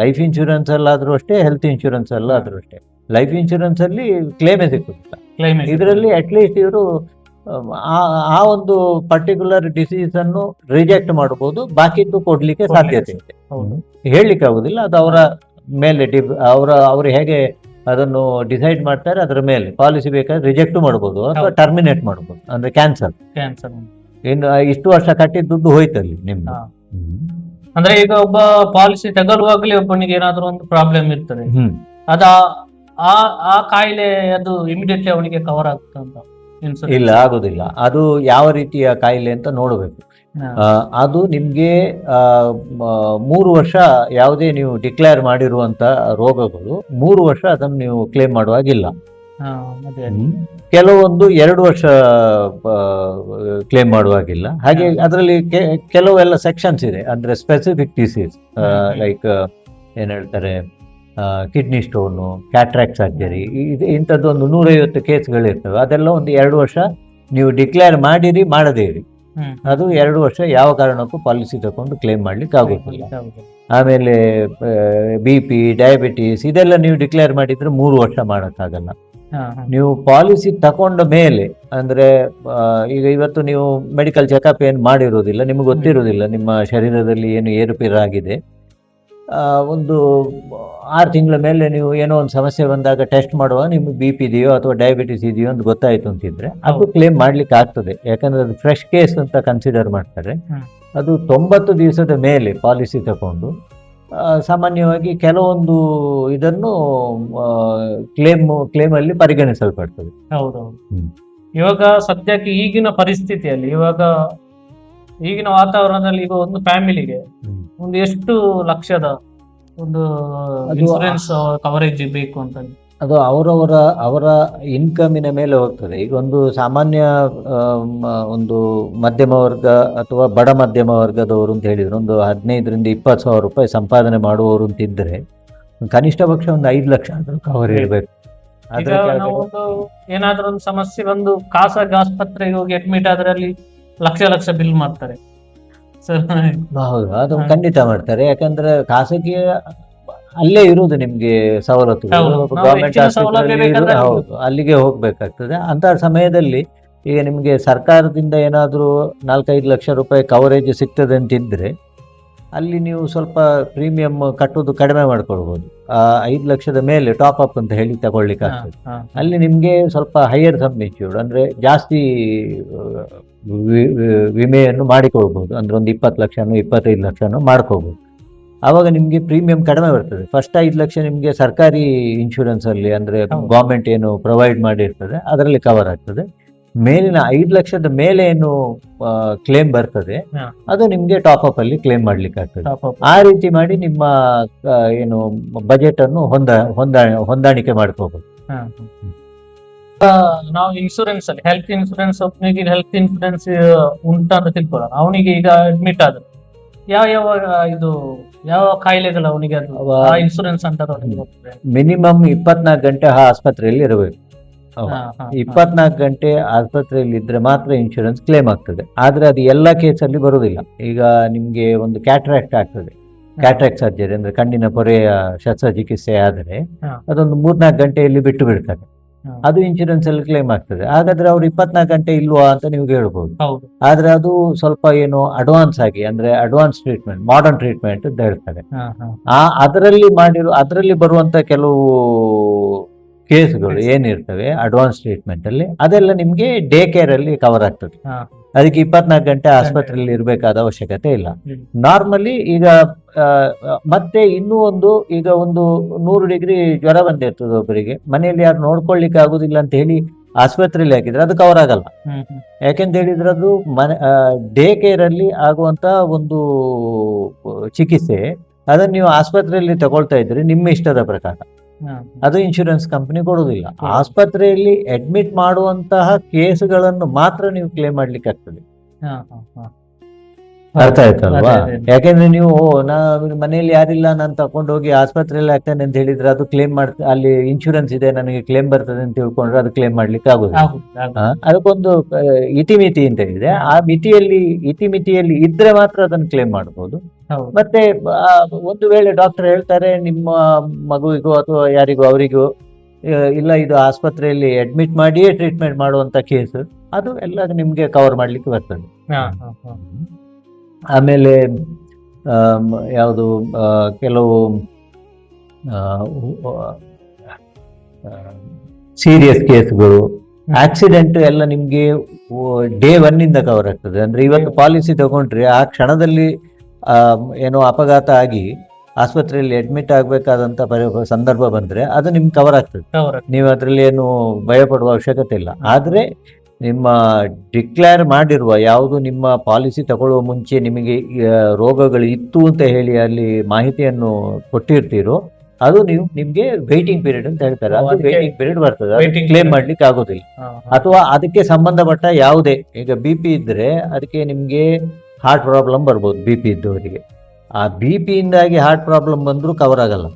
ಲೈಫ್ ಇನ್ಶೂರೆನ್ಸ್ ಅಲ್ಲಾದ್ರೂ ಅಷ್ಟೇ, ಹೆಲ್ತ್ ಇನ್ಶೂರೆನ್ಸ್ ಅಲ್ಲಾದ್ರೂ ಅಷ್ಟೇ. ಲೈಫ್ ಇನ್ಶೂರೆನ್ಸ್ ಅಲ್ಲಿ ಕ್ಲೇಮೇ ಸಿಕ್ಕುದಿಲ್ಲ. ಇದರಲ್ಲಿ ಅಟ್ಲೀಸ್ಟ್ ಇವರು ಆ ಒಂದು ಪರ್ಟಿಕ್ಯುಲರ್ ಡಿಸೀಸ್ ಅನ್ನು ರಿಜೆಕ್ಟ್ ಮಾಡಬಹುದು, ಬಾಕಿದ್ದು ಕೊಡ್ಲಿಕ್ಕೆ ಸಾಧ್ಯತೆ ಇದೆ. ಹೇಳಲಿಕ್ಕೆ ಆಗುದಿಲ್ಲ, ಅದು ಅವರ ಮೇಲೆ ಅವರು ಹೇಗೆ ಅದನ್ನು ಡಿಸೈಡ್ ಮಾಡ್ತಾರೆ ಅದರ ಮೇಲೆ. ಪಾಲಿಸಿ ಬೇಕಾದ್ರೆ ರಿಜೆಕ್ಟ್ ಮಾಡಬಹುದು ಅಥವಾ ಟರ್ಮಿನೇಟ್ ಮಾಡಬಹುದು, ಅಂದ್ರೆ ಕ್ಯಾನ್ಸಲ್. ಇನ್ನು ಇಷ್ಟು ವರ್ಷ ಕಟ್ಟಿದ ದುಡ್ಡು ಹೋಯ್ತಲ್ಲಿ ನಿಮ್ದು. ಅಂದ್ರೆ ಈಗ ಒಬ್ಬ ಪಾಲಿಸಿ ತಗೊಳ್ಳುವಾಗಲೇ ಒಬ್ಬನಿಗೆ ಏನಾದ್ರೂ ಒಂದು ಪ್ರಾಬ್ಲಮ್ ಇರ್ತದೆ, ಅದ ಆ ಕಾಯಿಲೆ ಅದು ಇಮಿಡಿಯೇಟ್ಲಿ ಅವನಿಗೆ ಕವರ್ ಆಗುತ್ತೆ ಅಂತ? ಇಲ್ಲ, ಆಗುದಿಲ್ಲ. ಅದು ಯಾವ ರೀತಿಯ ಕಾಯಿಲೆ ಅಂತ ನೋಡಬೇಕು. ಅದು ನಿಮ್ಗೆ 3 ವರ್ಷ ಯಾವುದೇ ನೀವು ಡಿಕ್ಲೇರ್ ಮಾಡಿರುವಂತ ರೋಗಗಳು 3 ವರ್ಷ ಅದನ್ನು ನೀವು ಕ್ಲೇಮ್ ಮಾಡುವಾಗಿಲ್ಲ. ಕೆಲವೊಂದು 2 ವರ್ಷ ಕ್ಲೇಮ್ ಮಾಡುವಾಗಿಲ್ಲ. ಹಾಗೆ ಅದರಲ್ಲಿ ಕೆಲವೆಲ್ಲ ಸೆಕ್ಷನ್ಸ್ ಇದೆ. ಅಂದ್ರೆ ಸ್ಪೆಸಿಫಿಕ್ ಡಿಸೀಸ್ ಲೈಕ್ ಏನ್ ಹೇಳ್ತಾರೆ, ಕಿಡ್ನಿ ಸ್ಟೋನು, ಕ್ಯಾಟ್ರಾಕ್ಟ್ ಸರ್ಜರಿ, ಇಂಥದ್ದು ಒಂದು 150 ಕೇಸ್ಗಳಿರ್ತವೆ. ಅದೆಲ್ಲ ಒಂದು 2 ವರ್ಷ ನೀವು ಡಿಕ್ಲೇರ್ ಮಾಡಿರಿ ಮಾಡದೇರಿ, ಅದು 2 ವರ್ಷ ಯಾವ ಕಾರಣಕ್ಕೂ ಪಾಲಿಸಿ ತಗೊಂಡು ಕ್ಲೇಮ್ ಮಾಡ್ಲಿಕ್ಕೆ ಆಗುತ್ತಿಲ್ಲ. ಆಮೇಲೆ BP, ಡಯಾಬಿಟೀಸ್ ಇದೆಲ್ಲ ನೀವು ಡಿಕ್ಲೇರ್ ಮಾಡಿದ್ರೆ 3 ವರ್ಷ ಮಾಡೋಕ್ಕಾಗಲ್ಲ. ನೀವು ಪಾಲಿಸಿ ತಕೊಂಡ ಮೇಲೆ, ಅಂದ್ರೆ ಈಗ ಇವತ್ತು ನೀವು ಮೆಡಿಕಲ್ ಚೆಕಪ್ ಏನು ಮಾಡಿರೋದಿಲ್ಲ, ನಿಮ್ಗೆ ಗೊತ್ತಿರೋದಿಲ್ಲ ನಿಮ್ಮ ಶರೀರದಲ್ಲಿ ಏನು ಏರುಪೇರಾಗಿದೆ. ಒಂದು 6 ತಿಂಗಳ ಮೇಲೆ ನೀವು ಏನೋ ಒಂದು ಸಮಸ್ಯೆ ಬಂದಾಗ ಟೆಸ್ಟ್ ಮಾಡುವಾಗ ನಿಮ್ಗೆ BP ಇದೆಯೋ ಅಥವಾ ಡಯಾಬಿಟಿಸ್ ಇದೆಯೋ ಅಂತ ಗೊತ್ತಾಯ್ತು ಅಂತಿದ್ರೆ ಅದು ಕ್ಲೇಮ್ ಮಾಡ್ಲಿಕ್ಕೆ ಆಗ್ತದೆ. ಯಾಕಂದ್ರೆ ಅದು ಫ್ರೆಶ್ ಕೇಸ್ ಅಂತ ಕನ್ಸಿಡರ್ ಮಾಡ್ತಾರೆ. ಅದು 90 ದಿವಸದ ಮೇಲೆ ಪಾಲಿಸಿ ತಗೊಂಡು ಸಾಮಾನ್ಯವಾಗಿ ಕೆಲವೊಂದು ಇದನ್ನು ಕ್ಲೇಮ್ ಅಲ್ಲಿ ಪರಿಗಣಿಸಲ್ಪಡ್ತದೆ. ಇವಾಗ ಸದ್ಯಕ್ಕೆ ಈಗಿನ ಪರಿಸ್ಥಿತಿಯಲ್ಲಿ, ಈಗಿನ ವಾತಾವರಣದಲ್ಲಿ ಈಗ ಒಂದು ಫ್ಯಾಮಿಲಿಗೆ ಒಂದು ಎಷ್ಟು ಲಕ್ಷದ ಒಂದು ಇನ್ಸೂರೆನ್ಸ್ ಕವರೇಜ್ ಬೇಕು ಅಂತ? ಅದು ಅವರ ಇನ್ಕಮಿನ ಮೇಲೆ ಹೋಗ್ತದೆ. ಈಗ ಒಂದು ಸಾಮಾನ್ಯ ಒಂದು ಮಧ್ಯಮ ವರ್ಗ ಅಥವಾ ಬಡ ಮಧ್ಯಮ ವರ್ಗದವರು ಅಂತ ಹೇಳಿದ್ರು, ಒಂದು 15,000-20,000 ರೂಪಾಯಿ ಸಂಪಾದನೆ ಮಾಡುವವರು ಅಂತ ಇದ್ರೆ ಕನಿಷ್ಠ ಪಕ್ಷ ಒಂದು 5 ಲಕ್ಷ ಆದ್ರೂ ಕವರ್ ಇರಬೇಕು. ಈಗ ನಾವು ಏನಾದ್ರೂ ಒಂದು ಸಮಸ್ಯೆ ಬಂದು ಖಾಸಗಿ ಆಸ್ಪತ್ರೆಗೆ ಹೋಗಿ ಅಡ್ಮಿಟ್ ಆದ್ರೆ ಅಲ್ಲಿ ಲಕ್ಷ ಬಿಲ್ ಮಾಡ್ತಾರೆ ಸರ್. ಹೌದು, ಅದು ಖಂಡಿತ ಮಾಡ್ತಾರೆ. ಯಾಕಂದ್ರೆ ಖಾಸಗಿ ಅಲ್ಲೇ ಇರುವುದು ನಿಮ್ಗೆ ಸವಲತ್ತುಗಳು, ಗವರ್ಮೆಂಟ್ ಆಸ್ಪತ್ರೆ ಹೌದು, ಅಲ್ಲಿಗೆ ಹೋಗ್ಬೇಕಾಗ್ತದೆ. ಅಂತ ಸಮಯದಲ್ಲಿ ಈಗ ನಿಮ್ಗೆ ಸರ್ಕಾರದಿಂದ ಏನಾದ್ರೂ 4-5 ಲಕ್ಷ ರೂಪಾಯಿ ಕವರೇಜ್ ಸಿಗ್ತದೆ ಅಂತಿದ್ರೆ ಅಲ್ಲಿ ನೀವು ಸ್ವಲ್ಪ ಪ್ರೀಮಿಯಂ ಕಟ್ಟೋದು ಕಡಿಮೆ ಮಾಡ್ಕೊಳ್ಬಹುದು. 5 ಲಕ್ಷದ ಮೇಲೆ ಟಾಪ್ ಅಪ್ ಅಂತ ಹೇಳಿ ತಗೊಳ್ಲಿಕ್ಕೆ ಆಗ್ತದೆ. ಅಲ್ಲಿ ನಿಮ್ಗೆ ಸ್ವಲ್ಪ ಹೈಯರ್ ಸಮ್ ಇನ್ಶೂರ್ಡ್ ಅಂದ್ರೆ ಜಾಸ್ತಿ ವಿಮೆಯನ್ನು ಮಾಡಿಕೊಳ್ಬಹುದು. ಅಂದ್ರೆ ಒಂದು 20 ಲಕ್ಷನೋ 25 ಲಕ್ಷನೋ ಮಾಡ್ಕೋಬಹುದು. ಆವಾಗ ನಿಮ್ಗೆ ಪ್ರೀಮಿಯಂ ಕಡಿಮೆ ಬರ್ತದೆ. ಫಸ್ಟ್ 5 ಲಕ್ಷ ನಿಮ್ಗೆ ಸರ್ಕಾರಿ ಇನ್ಶೂರೆನ್ಸ್ ಅಲ್ಲಿ ಅಂದ್ರೆ ಗವರ್ಮೆಂಟ್ ಏನು ಪ್ರೊವೈಡ್ ಮಾಡಿರ್ತದೆ ಅದರಲ್ಲಿ ಕವರ್ ಆಗ್ತದೆ. ಮೇಲಿನ 5 ಲಕ್ಷದ ಮೇಲೆ ಏನು ಕ್ಲೇಮ್ ಬರ್ತದೆ ಅದು ನಿಮ್ಗೆ ಟಾಪ್ ಅಪ್ ಅಲ್ಲಿ ಕ್ಲೇಮ್ ಮಾಡ್ಲಿಕ್ಕೆ ಆಗ್ತದೆ. ಆ ರೀತಿ ಮಾಡಿ ನಿಮ್ಮ ಏನು ಬಜೆಟ್ ಅನ್ನು ಹೊಂದಾಣಿಕೆ ಮಾಡ್ಕೋಬಹುದು. ನಾವು ಇನ್ಶೂರೆನ್ಸ್ ಅಲ್ಲಿ ಹೆಲ್ತ್ ಇನ್ಶೂರೆನ್ಸ್, ಒಬ್ಬನಿಗೆ ಹೆಲ್ತ್ ಇನ್ಶೂರೆನ್ಸ್ ಉಂಟ ಅಂತ ತಿಳ್ಕೊಳ್ಳೋಣ. ಅವನಿಗೆ ಈಗ ಅಡ್ಮಿಟ್ ಆದ್ರೆ ಯಾವ ಕಾಯಿಲೆಗಳು ಅವನಿಗೆ ಇನ್ಶೂರೆನ್ಸ್ ಅಂತ ಮಿನಿಮಮ್ 24 ಗಂಟೆ ಆಸ್ಪತ್ರೆಯಲ್ಲಿ ಇರಬೇಕು. 24 ಗಂಟೆ ಆಸ್ಪತ್ರೆಯಲ್ಲಿ ಇದ್ರೆ ಮಾತ್ರ ಇನ್ಶೂರೆನ್ಸ್ ಕ್ಲೇಮ್ ಆಗ್ತದೆ. ಆದ್ರೆ ಅದು ಎಲ್ಲ ಕೇಸಲ್ಲಿ ಬರುವುದಿಲ್ಲ. ಈಗ ನಿಮ್ಗೆ ಒಂದು ಕ್ಯಾಟ್ರಾಕ್ಟ್ ಆಗ್ತದೆ, ಕ್ಯಾಟ್ರಾಕ್ಟ್ ಸರ್ಜರಿ ಅಂದ್ರೆ ಕಣ್ಣಿನ ಪೊರೆಯ ಶಸ್ತ್ರಚಿಕಿತ್ಸೆ ಆದರೆ ಅದೊಂದು 3-4 ಗಂಟೆಯಲ್ಲಿ ಬಿಟ್ಟು ಬಿಡ್ತಾರೆ. ಅದು ಇನ್ಶೂರೆನ್ಸ್ ಅಲ್ಲಿ ಕ್ಲೇಮ್ ಆಗ್ತದೆ. ಹಾಗಾದ್ರೆ ಅವ್ರು 24 ಗಂಟೆ ಇಲ್ವಾ ಅಂತ ನೀವು ಹೇಳ್ಬೋದು. ಆದ್ರೆ ಅದು ಸ್ವಲ್ಪ ಏನು ಅಡ್ವಾನ್ಸ್ ಆಗಿ ಅಂದ್ರೆ ಅಡ್ವಾನ್ಸ್ ಟ್ರೀಟ್ಮೆಂಟ್, ಮಾಡರ್ನ್ ಟ್ರೀಟ್ಮೆಂಟ್ ಅಂತ ಹೇಳ್ತಾರೆ. ಅದರಲ್ಲಿ ಬರುವಂತ ಕೆಲವು ಕೇಸ್ಗಳು ಏನಿರ್ತವೆ ಅಡ್ವಾನ್ಸ್ ಟ್ರೀಟ್ಮೆಂಟ್ ಅಲ್ಲಿ, ಅದೆಲ್ಲ ನಿಮ್ಗೆ ಡೇ ಕೇರ್ ಅಲ್ಲಿ ಕವರ್ ಆಗ್ತದೆ. ಅದಕ್ಕೆ 24 ಗಂಟೆ ಆಸ್ಪತ್ರೆಯಲ್ಲಿ ಇರಬೇಕಾದ ಅವಶ್ಯಕತೆ ಇಲ್ಲ. ನಾರ್ಮಲಿ ಈಗ ಮತ್ತೆ ಇನ್ನೂ ಈಗ ಒಂದು 100 ಡಿಗ್ರಿ ಜ್ವರ ಬಂದಿರ್ತದೆ ಒಬ್ಬರಿಗೆ, ಮನೆಯಲ್ಲಿ ಯಾರು ನೋಡ್ಕೊಳ್ಲಿಕ್ಕೆ ಆಗುದಿಲ್ಲ ಅಂತ ಹೇಳಿ ಆಸ್ಪತ್ರೆಯಲ್ಲಿ ಹಾಕಿದ್ರೆ ಅದು ಕವರ್ ಆಗಲ್ಲ. ಯಾಕೆಂತ ಹೇಳಿದ್ರೆ ಅದು ಡೇ ಕೇರ್ ಅಲ್ಲಿ ಆಗುವಂತ ಒಂದು ಚಿಕಿತ್ಸೆ, ಅದನ್ನ ನೀವು ಆಸ್ಪತ್ರೆಯಲ್ಲಿ ತಗೊಳ್ತಾ ಇದ್ರೆ ನಿಮ್ಮ ಇಷ್ಟದ ಪ್ರಕಾರ ಅದು ಇನ್ಶೂರೆನ್ಸ್ ಕಂಪನಿ ಕೊಡುವುದಿಲ್ಲ. ಆಸ್ಪತ್ರೆಯಲ್ಲಿ ಅಡ್ಮಿಟ್ ಮಾಡುವಂತಹ ಕೇಸ್ಗಳನ್ನು ಮಾತ್ರ ನೀವು ಕ್ಲೇಮ್ ಮಾಡ್ಲಿಕ್ಕೆ ಆಗ್ತದೆ. ಅರ್ಥ ಆಯ್ತಲ್ವಾ? ಯಾಕೆಂದ್ರೆ ನೀವು ಮನೆಯಲ್ಲಿ ಯಾರಿಲ್ಲ ನಾನು ತಕೊಂಡು ಹೋಗಿ ಆಸ್ಪತ್ರೆಯಲ್ಲಿ ಆಗ್ತೇನೆ ಅಂತ ಹೇಳಿದ್ರೆ ಅದು ಕ್ಲೇಮ್ ಅಲ್ಲಿ ಇನ್ಶೂರೆನ್ಸ್ ಇದೆ ನನಗೆ ಕ್ಲೇಮ್ ಬರ್ತದೆ ಅಂತ ತಿಳ್ಕೊಂಡ್ರೆ ಅದು ಕ್ಲೇಮ್ ಮಾಡ್ಲಿಕ್ಕೆ ಆಗುದಿಲ್ಲ. ಅದಕ್ಕೊಂದು ಇತಿಮಿತಿ ಅಂತ ಇದೆ. ಆ ಇತಿಮಿತಿಯಲ್ಲಿ ಇದ್ರೆ ಮಾತ್ರ ಅದನ್ನು ಕ್ಲೇಮ್ ಮಾಡಬಹುದು. ಮತ್ತೆ ಒಂದು ವೇಳೆ ಡಾಕ್ಟರ್ ಹೇಳ್ತಾರೆ ನಿಮ್ಮ ಮಗುವಿಗೂ ಅಥವಾ ಯಾರಿಗೂ ಅವರಿಗೂ ಇಲ್ಲ ಇದು ಆಸ್ಪತ್ರೆಯಲ್ಲಿ ಅಡ್ಮಿಟ್ ಮಾಡಿಯೇ ಟ್ರೀಟ್ಮೆಂಟ್ ಮಾಡುವಂತ ಕೇಸ್, ಅದು ಎಲ್ಲ ನಿಮ್ಗೆ ಕವರ್ ಮಾಡ್ಲಿಕ್ಕೆ ಬರ್ತದೆ. ಆಮೇಲೆ ಯಾವುದು ಕೆಲವು ಸೀರಿಯಸ್ ಕೇಸ್ಗಳು, ಆಕ್ಸಿಡೆಂಟ್ ಎಲ್ಲ ನಿಮ್ಗೆ ಡೇ 1 ಇಂದ ಕವರ್ ಆಗ್ತದೆ. ಅಂದ್ರೆ ಇವತ್ತು ಪಾಲಿಸಿ ತಗೊಂಡ್ರೆ ಆ ಕ್ಷಣದಲ್ಲಿ ಏನೋ ಅಪಘಾತ ಆಗಿ ಆಸ್ಪತ್ರೆಯಲ್ಲಿ ಅಡ್ಮಿಟ್ ಆಗ್ಬೇಕಾದಂತ ಸಂದರ್ಭ ಬಂದ್ರೆ ಅದು ನಿಮ್ಗೆ ಕವರ್ ಆಗ್ತದೆ. ನೀವು ಅದ್ರಲ್ಲಿ ಏನು ಭಯ ಪಡುವ ಅವಶ್ಯಕತೆ ಇಲ್ಲ. ಆದ್ರೆ ನಿಮ್ಮ ಡಿಕ್ಲೇರ್ ಮಾಡಿರುವ ಯಾವುದು ನಿಮ್ಮ ಪಾಲಿಸಿ ತಗೊಳ್ಳುವ ಮುಂಚೆ ನಿಮಗೆ ರೋಗಗಳು ಇತ್ತು ಅಂತ ಹೇಳಿ ಅಲ್ಲಿ ಮಾಹಿತಿಯನ್ನು ಕೊಟ್ಟಿರ್ತೀರೋ ಅದು ನಿಮ್ಗೆ ವೇಟಿಂಗ್ ಪೀರಿಯಡ್ ಅಂತ ಹೇಳ್ತಾರೆ. ಅದು ವೇಟಿಂಗ್ ಪೀರಿಯಡ್ ಬರ್ತದೆ, ಕ್ಲೇಮ್ ಮಾಡ್ಲಿಕ್ಕೆ ಆಗೋದಿಲ್ಲ. ಅಥವಾ ಅದಕ್ಕೆ ಸಂಬಂಧಪಟ್ಟ ಯಾವುದೇ, ಈಗ BP ಇದ್ರೆ ಅದಕ್ಕೆ ನಿಮ್ಗೆ ಹಾರ್ಟ್ ಪ್ರಾಬ್ಲಮ್ ಬರ್ಬೋದು. BP ಇದ್ದವರಿಗೆ ಆ BP ಇಂದಾಗಿ ಹಾರ್ಟ್ ಪ್ರಾಬ್ಲಮ್ ಬಂದ್ರು ಕವರ್ ಆಗಲ್ಲ.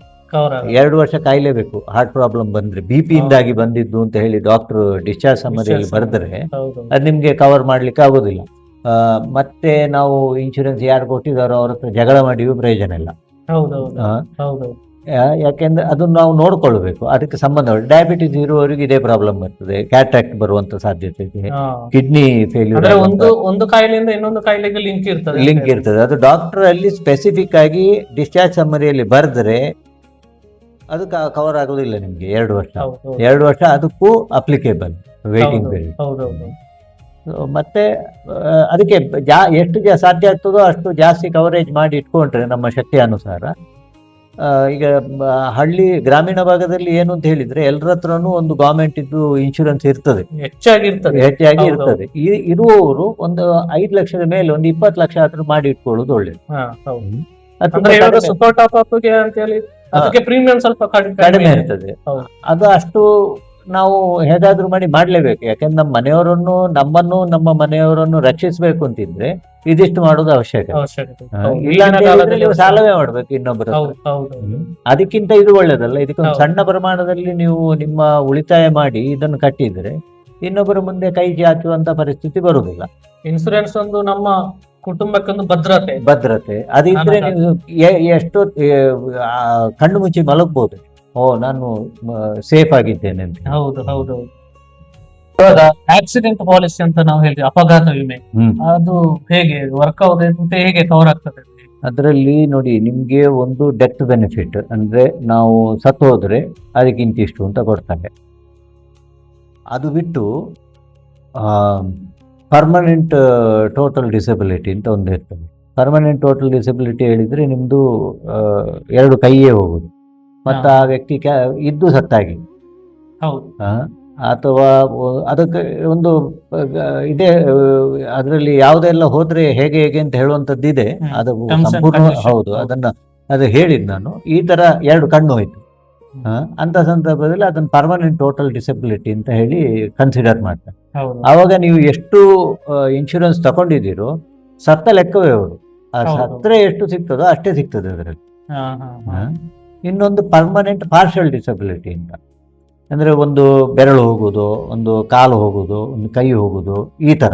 2 ವರ್ಷ ಕಾಯ್ಲೇಬೇಕು. ಹಾರ್ಟ್ ಪ್ರಾಬ್ಲಮ್ ಬಂದ್ರೆ BP ಇಂದಾಗಿ ಬಂದಿದ್ದು ಅಂತ ಹೇಳಿ ಡಾಕ್ಟರ್ ಡಿಸ್ಚಾರ್ಜ್ ಸಮ್ಮರಿಯಲ್ಲಿ ಬರೆದ್ರೆ ಅದು ನಿಮ್ಗೆ ಕವರ್ ಮಾಡ್ಲಿಕ್ಕೆ ಆಗೋದಿಲ್ಲ. ಮತ್ತೆ ನಾವು ಇನ್ಶೂರೆನ್ಸ್ ಯಾರು ಕೊಟ್ಟಿದಾರೋ ಅವ್ರ ಹತ್ರ ಜಗಳ ಮಾಡಿಯೂ ಪ್ರಯೋಜನ ಇಲ್ಲ. ಯಾಕೆಂದ್ರೆ ಅದನ್ನ ನಾವು ನೋಡ್ಕೊಳ್ಬೇಕು. ಅದಕ್ಕೆ ಸಂಬಂಧ ಡಯಾಬಿಟಿಸ್ ಇರುವವರಿಗೆ ಇದೇ ಪ್ರಾಬ್ಲಮ್ ಬರ್ತದೆ, ಕ್ಯಾಟ್ರಾಕ್ಟ್ ಬರುವಂತ ಸಾಧ್ಯತೆ ಇದೆ, ಕಿಡ್ನಿ ಫೇಲ್ಯೂರ್, ಒಂದು ಕಾಯಿಲೆಯಿಂದ ಇನ್ನೊಂದು ಕಾಯಿಲೆಗೆ ಲಿಂಕ್ ಇರ್ತದೆ. ಅದು ಡಾಕ್ಟರ್ ಅಲ್ಲಿ ಸ್ಪೆಸಿಫಿಕ್ ಆಗಿ ಡಿಸ್ಚಾರ್ಜ್ ಸಮ್ಮರಿಯಲ್ಲಿ ಬರೆದ್ರೆ ಅದು ಕವರ್ ಆಗೋದಿಲ್ಲ ನಿಮ್ಗೆ. 2 ವರ್ಷ ಅದಕ್ಕೂ ಅಪ್ಲಿಕೇಬಲ್ ವೇಟಿಂಗ್ ಪೀರಿಯಡ್. ಮತ್ತೆ ಅದಕ್ಕೆ ಎಷ್ಟು ಸಾಧ್ಯ ಆಗ್ತದೋ ಅಷ್ಟು ಜಾಸ್ತಿ ಕವರೇಜ್ ಮಾಡಿ ಇಟ್ಕೊಂಡ್ರೆ ನಮ್ಮ ಶಕ್ತಿ ಅನುಸಾರ ಈಗ ಹಳ್ಳಿ ಗ್ರಾಮೀಣ ಭಾಗದಲ್ಲಿ ಏನು ಅಂತ ಹೇಳಿದ್ರೆ ಎಲ್ಲರ ಹತ್ರನೂ ಒಂದು ಗವರ್ಮೆಂಟ್ ಇದ್ದು ಇನ್ಶೂರೆನ್ಸ್ ಇರ್ತದೆ, ಹೆಚ್ಚಾಗಿರ್ತದೆ. ಹೆಚ್ಚಾಗಿ ಹೌದು, ಇರ್ತದೆ. ಇರುವವರು ಒಂದು 5 ಲಕ್ಷದ ಮೇಲೆ ಒಂದು 20 ಲಕ್ಷ ಹತ್ರ ಮಾಡಿ ಇಟ್ಕೊಳ್ಳೋದು ಒಳ್ಳೇದು. ಹಾ, ಹೌದು. ಅದು ಅಂದ್ರೆ ತುಂಬಾ ಇವಾಗ ಕಡಿಮೆ ಸೂಪರ್ ಟಾಪ್ ಅಪ್ಗೆ ಅಂತ ಹೇಳಿ ಅದಕ್ಕೆ ಪ್ರೀಮಿಯಂ ಸ್ವಲ್ಪ ಕಡಿಮೆ ಇರ್ತದೆ. ಹೌದು. ಅದು ಅಷ್ಟು ನಾವು ಹೇಗಾದ್ರೂ ಮಾಡಿ ಮಾಡ್ಲೇಬೇಕು. ಯಾಕಂದ್ರೆ ನಮ್ಮ ಮನೆಯವರನ್ನು, ನಮ್ಮನ್ನು, ನಮ್ಮ ಮನೆಯವರನ್ನು ರಕ್ಷಿಸಬೇಕು ಅಂತಿದ್ರೆ ಇದಿಷ್ಟು ಮಾಡೋದು ಅವಶ್ಯಕ. ಅವಶ್ಯಕತೆ. ಇಲ್ಲ ಅಂತ ಹೇಳಿದ್ರೆ ನೀವು ಸಾಲವೇ ಮಾಡ್ಬೇಕು ಇನ್ನೊಬ್ಬರ ಹತ್ರ. ಹೌದು. ಅದಕ್ಕಿಂತ ಇದು ಒಳ್ಳೇದಲ್ಲ. ಇದಕ್ಕೊಂದು ಹೌದು. ಸಣ್ಣ ಪ್ರಮಾಣದಲ್ಲಿ ನೀವು ನಿಮ್ಮ ಉಳಿತಾಯ ಮಾಡಿ ಇದನ್ನು ಕಟ್ಟಿದ್ರೆ ಇನ್ನೊಬ್ಬರ ಮುಂದೆ ಕೈ ಚಾಚುವಂತ ಪರಿಸ್ಥಿತಿ ಬರುವುದಿಲ್ಲ. ಇನ್ಸೂರೆನ್ಸ್ ಒಂದು ನಮ್ಮ ಕುಟುಂಬಕ್ಕೊಂದು ಭದ್ರತೆ. ಅದಿದ್ರೆ ನೀವು ಎಷ್ಟು ಕಣ್ಣು ಮುಚ್ಚಿ ಮಲಗಬಹುದು. ಓ, ನಾನು ಸೇಫ್ ಆಗಿದ್ದೇನೆ ಅಂತ. ಹೌದು. ಇವಾಗ ಆಕ್ಸಿಡೆಂಟ್ ಪಾಲಿಸಿ ಅಂತ ನಾವು ಹೇಳ್ತೀವಿ, ಅಪಘಾತ ವಿಮೆ, ಅದು ಹೇಗೆ ವರ್ಕ್ ಆಗುತ್ತೆ, ಹೇಗೆ ಕವರ್ ಆಗ್ತದೆ? ಅದರಲ್ಲಿ ನೋಡಿ, ನಿಮ್ಗೆ ಒಂದು ಡೆತ್ ಬೆನಿಫಿಟ್ ಅಂದ್ರೆ ನಾವು ಸತ್ತು ಹೋದ್ರೆ ಅದಕ್ಕಿಂತಿಷ್ಟು ಅಂತ ಕೊಡ್ತಾರೆ. ಅದು ಬಿಟ್ಟು ಪರ್ಮನೆಂಟ್ ಟೋಟಲ್ ಡಿಸಬಿಲಿಟಿ ಅಂತ ಒಂದು ಇರ್ತದೆ. ಪರ್ಮನೆಂಟ್ ಟೋಟಲ್ ಡಿಸಬಿಲಿಟಿ ಹೇಳಿದ್ರೆ ನಿಮ್ದು 2 ಕೈಯೇ ಹೋಗುದು, ಮತ್ತು ಆ ವ್ಯಕ್ತಿ ಇದ್ದು ಸತ್ತಾಗಿ, ಅಥವಾ ಅದಕ್ಕೆ ಒಂದು ಇದೆ, ಅದರಲ್ಲಿ ಯಾವುದೆಲ್ಲ ಹೋದ್ರೆ ಹೇಗೆ ಅಂತ ಹೇಳುವಂತದ್ದಿದೆ. ಅದು ಸಂಪೂರ್ಣ ಹೌದು, ಅದು ಹೇಳಿದ್ ನಾನು. ಈ ತರ 2 ಕಣ್ಣು ಹೋಯ್ತು ಅಂತ ಸಂದರ್ಭದಲ್ಲಿ ಅದನ್ನ ಪರ್ಮನೆಂಟ್ ಟೋಟಲ್ ಡಿಸಬಿಲಿಟಿ ಅಂತ ಹೇಳಿ ಕನ್ಸಿಡರ್ ಮಾಡ್ತಾರೆ. ಆವಾಗ ನೀವು ಎಷ್ಟು ಇನ್ಶೂರೆನ್ಸ್ ತಗೊಂಡಿದ್ದೀರೋ ಸತ್ತ ಲೆಕ್ಕವೇ ಅವರು. ಸತ್ತರೆ ಎಷ್ಟು ಸಿಗ್ತದೋ ಅಷ್ಟೇ ಸಿಗ್ತದೆ ಅದರಲ್ಲಿ. ಇನ್ನೊಂದು ಪರ್ಮನೆಂಟ್ ಪಾರ್ಷಿಯಲ್ ಡಿಸಬಿಲಿಟಿ ಅಂತ, ಅಂದ್ರೆ ಒಂದು ಬೆರಳು ಹೋಗುದು, ಒಂದು ಕಾಲು ಹೋಗುದು, ಒಂದು ಕೈ ಹೋಗುದು, ಈ ತರ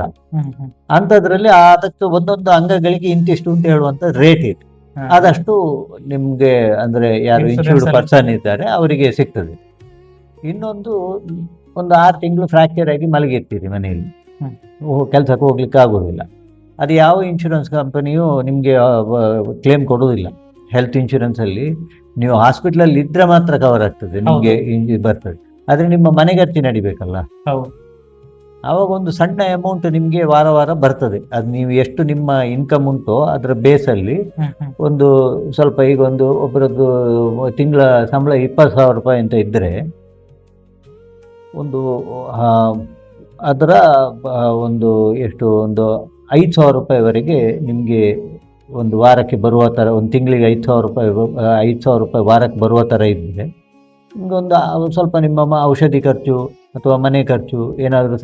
ಅಂತದ್ರಲ್ಲಿ ಅದಕ್ಕೆ ಒಂದೊಂದು ಅಂಗಗಳಿಗೆ ಇಂತಿಷ್ಟು ಅಂತ ಹೇಳುವಂತ ರೇಟ್ ಇದೆ. ಆದಷ್ಟು ನಿಮ್ಗೆ ಅಂದ್ರೆ ಯಾರು ಇನ್ಶೂರ್ಡ್ ಪರ್ಸನ್ ಇದ್ದಾರೆ ಅವರಿಗೆ ಸಿಗ್ತದೆ. ಇನ್ನೊಂದು 6 ತಿಂಗಳು ಫ್ರಾಕ್ಚರ್ ಆಗಿ ಮಲಗಿರ್ತೀರಿ ಮನೆಯಲ್ಲಿ, ಕೆಲ್ಸಕ್ಕೆ ಹೋಗ್ಲಿಕ್ಕೆ ಆಗೋದಿಲ್ಲ. ಅದು ಯಾವ ಇನ್ಶೂರೆನ್ಸ್ ಕಂಪನಿಯು ನಿಮ್ಗೆ ಕ್ಲೇಮ್ ಕೊಡುವುದಿಲ್ಲ. ಹೆಲ್ತ್ ಇನ್ಶೂರೆನ್ಸ್ ಅಲ್ಲಿ ನೀವು ಹಾಸ್ಪಿಟಲ್ ಇದ್ರೆ ಮಾತ್ರ ಕವರ್ ಆಗ್ತದೆ, ನಿಮ್ಗೆ ಬರ್ತದೆ. ಆದ್ರೆ ನಿಮ್ಮ ಮನೆಗರ್ತಿ ನಡಿಬೇಕಲ್ಲ, ಆವಾಗ ಒಂದು ಸಣ್ಣ ಅಮೌಂಟ್ ನಿಮ್ಗೆ ವಾರ ಬರ್ತದೆ. ಅದು ನೀವು ಎಷ್ಟು ನಿಮ್ಮ ಇನ್ಕಮ್ ಉಂಟೋ ಅದರ ಬೇಸಲ್ಲಿ ಒಂದು ಸ್ವಲ್ಪ, ಈಗ ಒಬ್ಬರದ್ದು ತಿಂಗಳ ಸಂಬಳ 20,000 ರೂಪಾಯಿ ಅಂತ ಇದ್ರೆ ಅದರ ಒಂದು 5,000 ರೂಪಾಯಿವರೆಗೆ ನಿಮ್ಗೆ ಒಂದು ವಾರಕ್ಕೆ ಬರುವ ತರ, ಒಂದು ತಿಂಗಳಿಗೆ 5,000 ರೂಪಾಯಿ ವಾರಕ್ಕೆ ಬರುವ ತರ ಇದ್ರೆ ನಿಮ್ಗೊಂದು ಸ್ವಲ್ಪ ನಿಮ್ಮ ಔಷಧಿ ಖರ್ಚು ಅಥವಾ ಮನೆ ಖರ್ಚು, ಏನಾದರೂ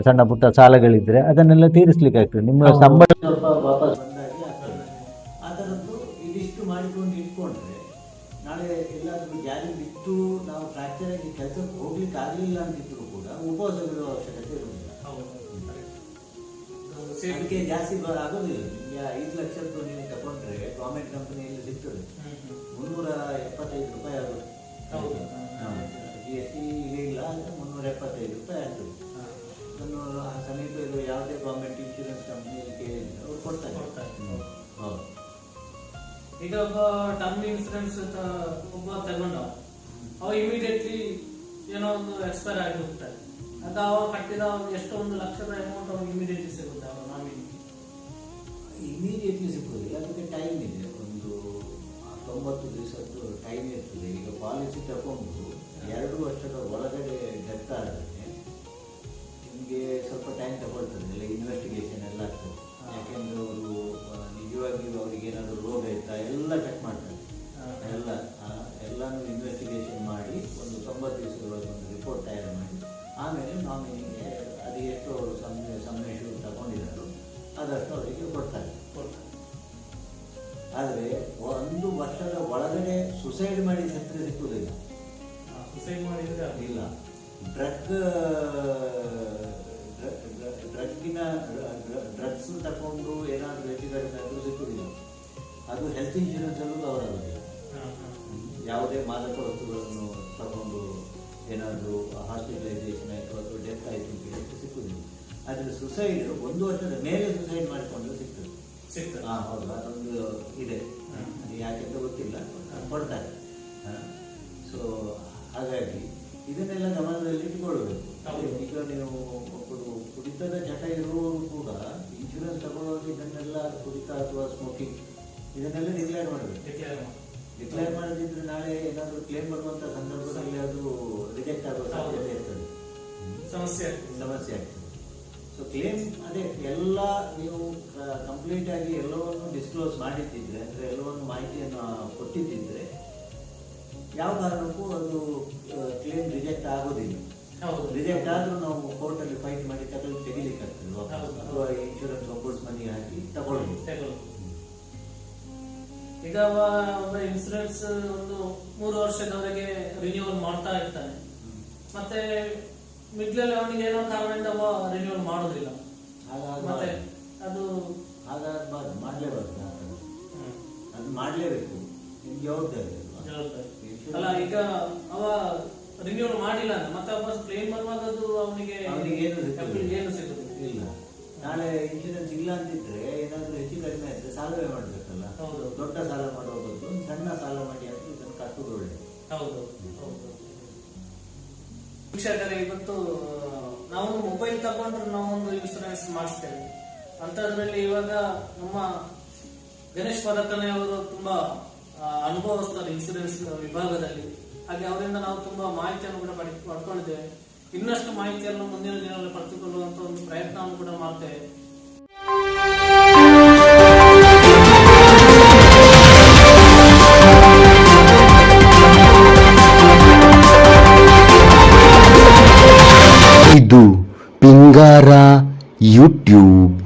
ಸಣ್ಣ ಪುಟ್ಟ ಸಾಲಗಳಿದ್ರೆ ಅದನ್ನೆಲ್ಲ ತೀರಿಸ್ಲಿಕ್ಕೆ ಆಗ್ತದೆ. ನಿಮ್ಮ ಸಂಬಳ ವಾಪಸ್ ಬಂದಾಗಿ ಆಗ್ತದೆ. ಅದರದ್ದು ಇದಿಷ್ಟು ಮಾಡಿಕೊಂಡು ಇಟ್ಕೊಂಡ್ರೆ ನಾಳೆ ಎಲ್ಲಾದ್ರೂ ಜಾರಿ ಬಿಟ್ಟು ನಾವು ಫ್ರಾಕ್ಚರ್ ಆಗಿ ಕೆಲಸಕ್ಕೆ ಹೋಗ್ಲಿಕ್ಕೆ ಆಗಲಿಲ್ಲ ಅಂತಿದ್ರು ಕೂಡ ಉಪವಾಸ ಬಿಡುವ ಅವಶ್ಯಕತೆ ಇರುವುದಿಲ್ಲ. ಅದಕ್ಕೆ ಜಾಸ್ತಿ ಆಗೋದಿಲ್ಲ. ನಿಮಗೆ 5 ಲಕ್ಷದ್ದು ನೀವು ತಗೊಂಡ್ರೆ ಗೌರ್ಮೆಂಟ್ ಕಂಪನಿಯಲ್ಲಿ ಸಿಗ್ತದೆ 375 ರೂಪಾಯಿ ಆಗುತ್ತೆ. GST ಇಲ್ಲ, 375 ರೂಪಾಯಿ ಆಗ್ತದೆ. ನಾನು ಸಮೀಪ ಇರುವ ಯಾವುದೇ ಗೌರ್ಮೆಂಟ್ ಇನ್ಶೂರೆನ್ಸ್ ಕಂಪನಿಯಲ್ಲಿ ಕೇಳಿದ್ರೆ ಅವ್ರು ಕೊಡ್ತಾರೆ. ಹೌದು. ಈಗ ಒಬ್ಬ ಟರ್ಮ್ ಇನ್ಸೂರೆನ್ಸ್ ಒಬ್ಬ ತಗೊಂಡ ಅವ ಇಮಿಡಿಯೇಟ್ಲಿ ಏನೋ ಒಂದು ಎಕ್ಸ್ಪೈರ್ ಆಗಿ ಹೋಗ್ತಾರೆ, ಅದು ಅವ ಕಟ್ಟಿದ ಎಷ್ಟೋ 1 ಲಕ್ಷದ ಅಮೌಂಟ್ ಅವ್ರಿಗೆ ಇಮಿಡಿಯೇಟ್ಲಿ ಸಿಗುತ್ತೆ. ಅವ ಇಮಿಡಿಯೇಟ್ಲಿ ಸಿಗೋದಿಲ್ಲ, ಅದಕ್ಕೆ ಟೈಮ್ ಇದೆ. ಒಂದು 90 ದಿವಸದ್ದು ಟೈಮ್ ಇರ್ತದೆ. ಈಗ ಪಾಲಿಸಿ ತಗೊಂಡು 2 ವರ್ಷದ ಒಳಗಡೆ ಡೆತ್ ಆದರೆ ನಿಮಗೆ ಸ್ವಲ್ಪ ಟೈಮ್ ತಗೊಳ್ತದೆ. ಎಲ್ಲ ಇನ್ವೆಸ್ಟಿಗೇಷನ್ ಎಲ್ಲ ಆಗ್ತದೆ. ಯಾಕೆಂದ್ರೆ ಅವರು ನಿಜವಾಗಿಯೂ ಅವ್ರಿಗೆ ಏನಾದರೂ ರೋಗ ಇತ್ತಾ ಎಲ್ಲ ಚೆಕ್ ಮಾಡ್ತಾರೆ. ಎಲ್ಲನೂ ಇನ್ವೆಸ್ಟಿಗೇಷನ್ ಮಾಡಿ ಒಂದು 90 ದಿವಸದೊಳಗೆ ಒಂದು ರಿಪೋರ್ಟ್ ತಯಾರು ಮಾಡಿ ಆಮೇಲೆ ನಾಮಿನಿಗೆ ಅದು ಎಷ್ಟು ಅವರು ಸಮ್ಮೇಶು ತಗೊಂಡಿದ್ದಾರೋ ಅದಷ್ಟು ಅವರಿಗೆ ಕೊಡ್ತಾರೆ. ಆದರೆ 1 ವರ್ಷದ ಒಳಗಡೆ ಸುಸೈಡ್ ಮಾಡಿ ಸತ್ತರೆ ಸಿಕ್ಕುವುದಿಲ್ಲ. ಸುಸೈಡ್ ಮಾಡಿದ್ರೆ ಇಲ್ಲ, ಡ್ರಗ್ಸ್ ತಗೊಂಡು ಏನಾದರೂ ಹೆಚ್ಚುಗಾರಿಕೆ ಸಿಕ್ಕುವುದಿಲ್ಲ. ಅದು ಹೆಲ್ತ್ ಇನ್ಶೂರೆನ್ಸ್ ಅಲ್ಲೂ ಕವರ್ ಆಗುದಿಲ್ಲ. ಯಾವುದೇ ಮಾದಕ ವಸ್ತುಗಳನ್ನು ತಗೊಂಡು ಏನಾದರೂ ಹಾಸ್ಪಿಟಲೈಸೇಷನ್ ಆಯಿತು ಅಥವಾ ಡೆತ್ ಆಯಿತು ಅಂತ ಹೇಳಿ ಸಿಕ್ಕುವುದಿಲ್ಲ. ಆದರೆ ಸುಸೈಡ್ 1 ವರ್ಷದ ಮೇಲೆ ಸುಸೈಡ್ ಮಾಡಿಕೊಂಡು ಸಿಗ್ತದೆ. ಹೌದು, ಅದೊಂದು ಇದೆ. ಅದು ಯಾಕೆಂತ ಗೊತ್ತಿಲ್ಲ, ಕೊಡ್ತಾರೆ. ಸೊ ಹಾಗಾಗಿ ಇದನ್ನೆಲ್ಲ ಗಮನದಲ್ಲಿ ಇಟ್ಕೊಳ್ಬೇಕು. ಈಗ ನೀವು ಒಬ್ಬರು ಕುಡಿತದ ಚಟ ಇರುವವರು ಕೂಡ ಇನ್ಶೂರೆನ್ಸ್ ತಗೊಳ್ಳುವಾಗ ಇದನ್ನೆಲ್ಲ ಕುಡಿತ ಅಥವಾ ಸ್ಮೋಕಿಂಗ್ ಇದನ್ನೆಲ್ಲ ಡಿಕ್ಲೇರ್ ಮಾಡಬೇಕು. ಡಿಕ್ಲೇರ್ ಮಾಡದಿದ್ರೆ ನಾಳೆ ಏನಾದರೂ ಕ್ಲೇಮ್ ಬರುವಂತ ಸಂದರ್ಭದಲ್ಲಿ ಅದು ರಿಜೆಕ್ಟ್ ಆಗೋ ಸಾಧ್ಯತೆ ಇರ್ತದೆ, ಸಮಸ್ಯೆ ಆಗ್ತದೆ. ಸೊ ಕ್ಲೇಮ್ ಅದೇ ಎಲ್ಲ ನೀವು ಕಂಪ್ಲೀಟ್ ಆಗಿ ಎಲ್ಲವನ್ನು ಡಿಸ್ಕ್ಲೋಸ್ ಮಾಡಿದ್ದಿದ್ರೆ, ಅಂದ್ರೆ ಎಲ್ಲವನ್ನು ಮಾಹಿತಿಯನ್ನು ಕೊಟ್ಟಿದ್ದಿದ್ರೆ ಯಾವ ಕಾರಣಕ್ಕೂ ಅದು ಕ್ಲೇಮ್ ರಿಜೆಕ್ಟ್ ಆಗೋದಿಲ್ಲ. ರಿಜೆಕ್ಟ್ ಆದ್ರೂ ನಾವು ಕೋರ್ಟಲ್ಲಿ ಫೈಟ್ ಮಾಡಿ ತೆಗಿಲಿಕ್ಕೆ ಆಗ್ತದೆ, ಅಥವಾ ಇನ್ಶೂರೆನ್ಸ್ ವಾಪಸ್ ಮನಿ ಹಾಕಿ ತಗೊಳ್ಬೋದು. ಈಗ ಒಬ್ಬ ಇನ್ಸೂರೆನ್ಸ್ ಒಂದು 3 ವರ್ಷದವರೆಗೆ ರಿನ್ಯೂವಲ್ ಮಾಡ್ತಾ ಇರ್ತಾನೆ, ಮತ್ತೆ ಮಿಡ್ಲಲ್ಲಿ ಅವನಿಗೆ ಏನೋ ಕಾರಣದಿಂದ ರಿನ್ಯೂವಲ್ ಮಾಡೋದಿಲ್ಲ, ಮತ್ತೆ ಅದು ಹಾಗಾಗಬಾರ್ದು, ಮಾಡಲೇಬಾರ್ದು. ಅದು ಮಾಡಲೇಬೇಕು, ನಿಮ್ಗೆ ಜವಾಬ್ದಾರಿ ಅಲ್ಲ. ಈಗ ಅವ ರಿನ್ಯೂವಲ್ ಮಾಡಿಲ್ಲ ಮತ್ತೆ ವಾಪಸ್ ಕ್ಲೇಮ್ ಬರುವಾಗ ಅದು ಅವನಿಗೆ ಏನು ಸಿಗುದು ಇಲ್ಲ. ನಾಳೆ ಇನ್ಶೂರೆನ್ಸ್ ಇಲ್ಲ ಅಂತಿದ್ರೆ ಏನಾದ್ರೂ ಹೆಚ್ಚು ಕಡಿಮೆ ಆದ್ರೆ ಸಾಲವೇ ಮಾಡ್ಬೇಕಲ್ಲ. ದೊಡ್ಡ ಸಾಲ ಮಾಡುವ ಬದಲು ಒಂದು ಸಣ್ಣ ಸಾಲ ಮಾಡಿ ಅಂತ ಇದನ್ನು ಕಟ್ಟುವುದು ಒಳ್ಳೆ. ಹೌದು. ವೀಕ್ಷಕರೇ, ಇವತ್ತು ನಾವು ಮೊಬೈಲ್ ತಗೊಂಡ್ರೆ ನಾವೊಂದು ಇನ್ಶೂರೆನ್ಸ್ ಮಾಡಿಸ್ತೇವೆ ಅಂತದ್ರಲ್ಲಿ ಇವಾಗ ನಮ್ಮ ಗಣೇಶ್ ಪದಕನೆ ಅವರು ತುಂಬಾ ಅನುಭವಸ್ಥರು ಇನ್ಶೂರೆನ್ಸ್ ವಿಭಾಗದಲ್ಲಿ. ಹಾಗೆ ಅವರಿಂದ ನಾವು ತುಂಬಾ ಮಾಹಿತಿಯನ್ನು ಕೂಡ ಪಡ್ಕೊಂಡಿದ್ದೇವೆ. ಇನ್ನಷ್ಟು ಮಾಹಿತಿಯನ್ನು ಮುಂದಿನ ದಿನಗಳಲ್ಲಿ ಪಡೆದುಕೊಳ್ಳುವಂತ ಒಂದು ಪ್ರಯತ್ನವನ್ನು ಕೂಡ ಮಾಡ್ತೇವೆ. ಇದು ಪಿಂಗಾರ ಯೂಟ್ಯೂಬ್.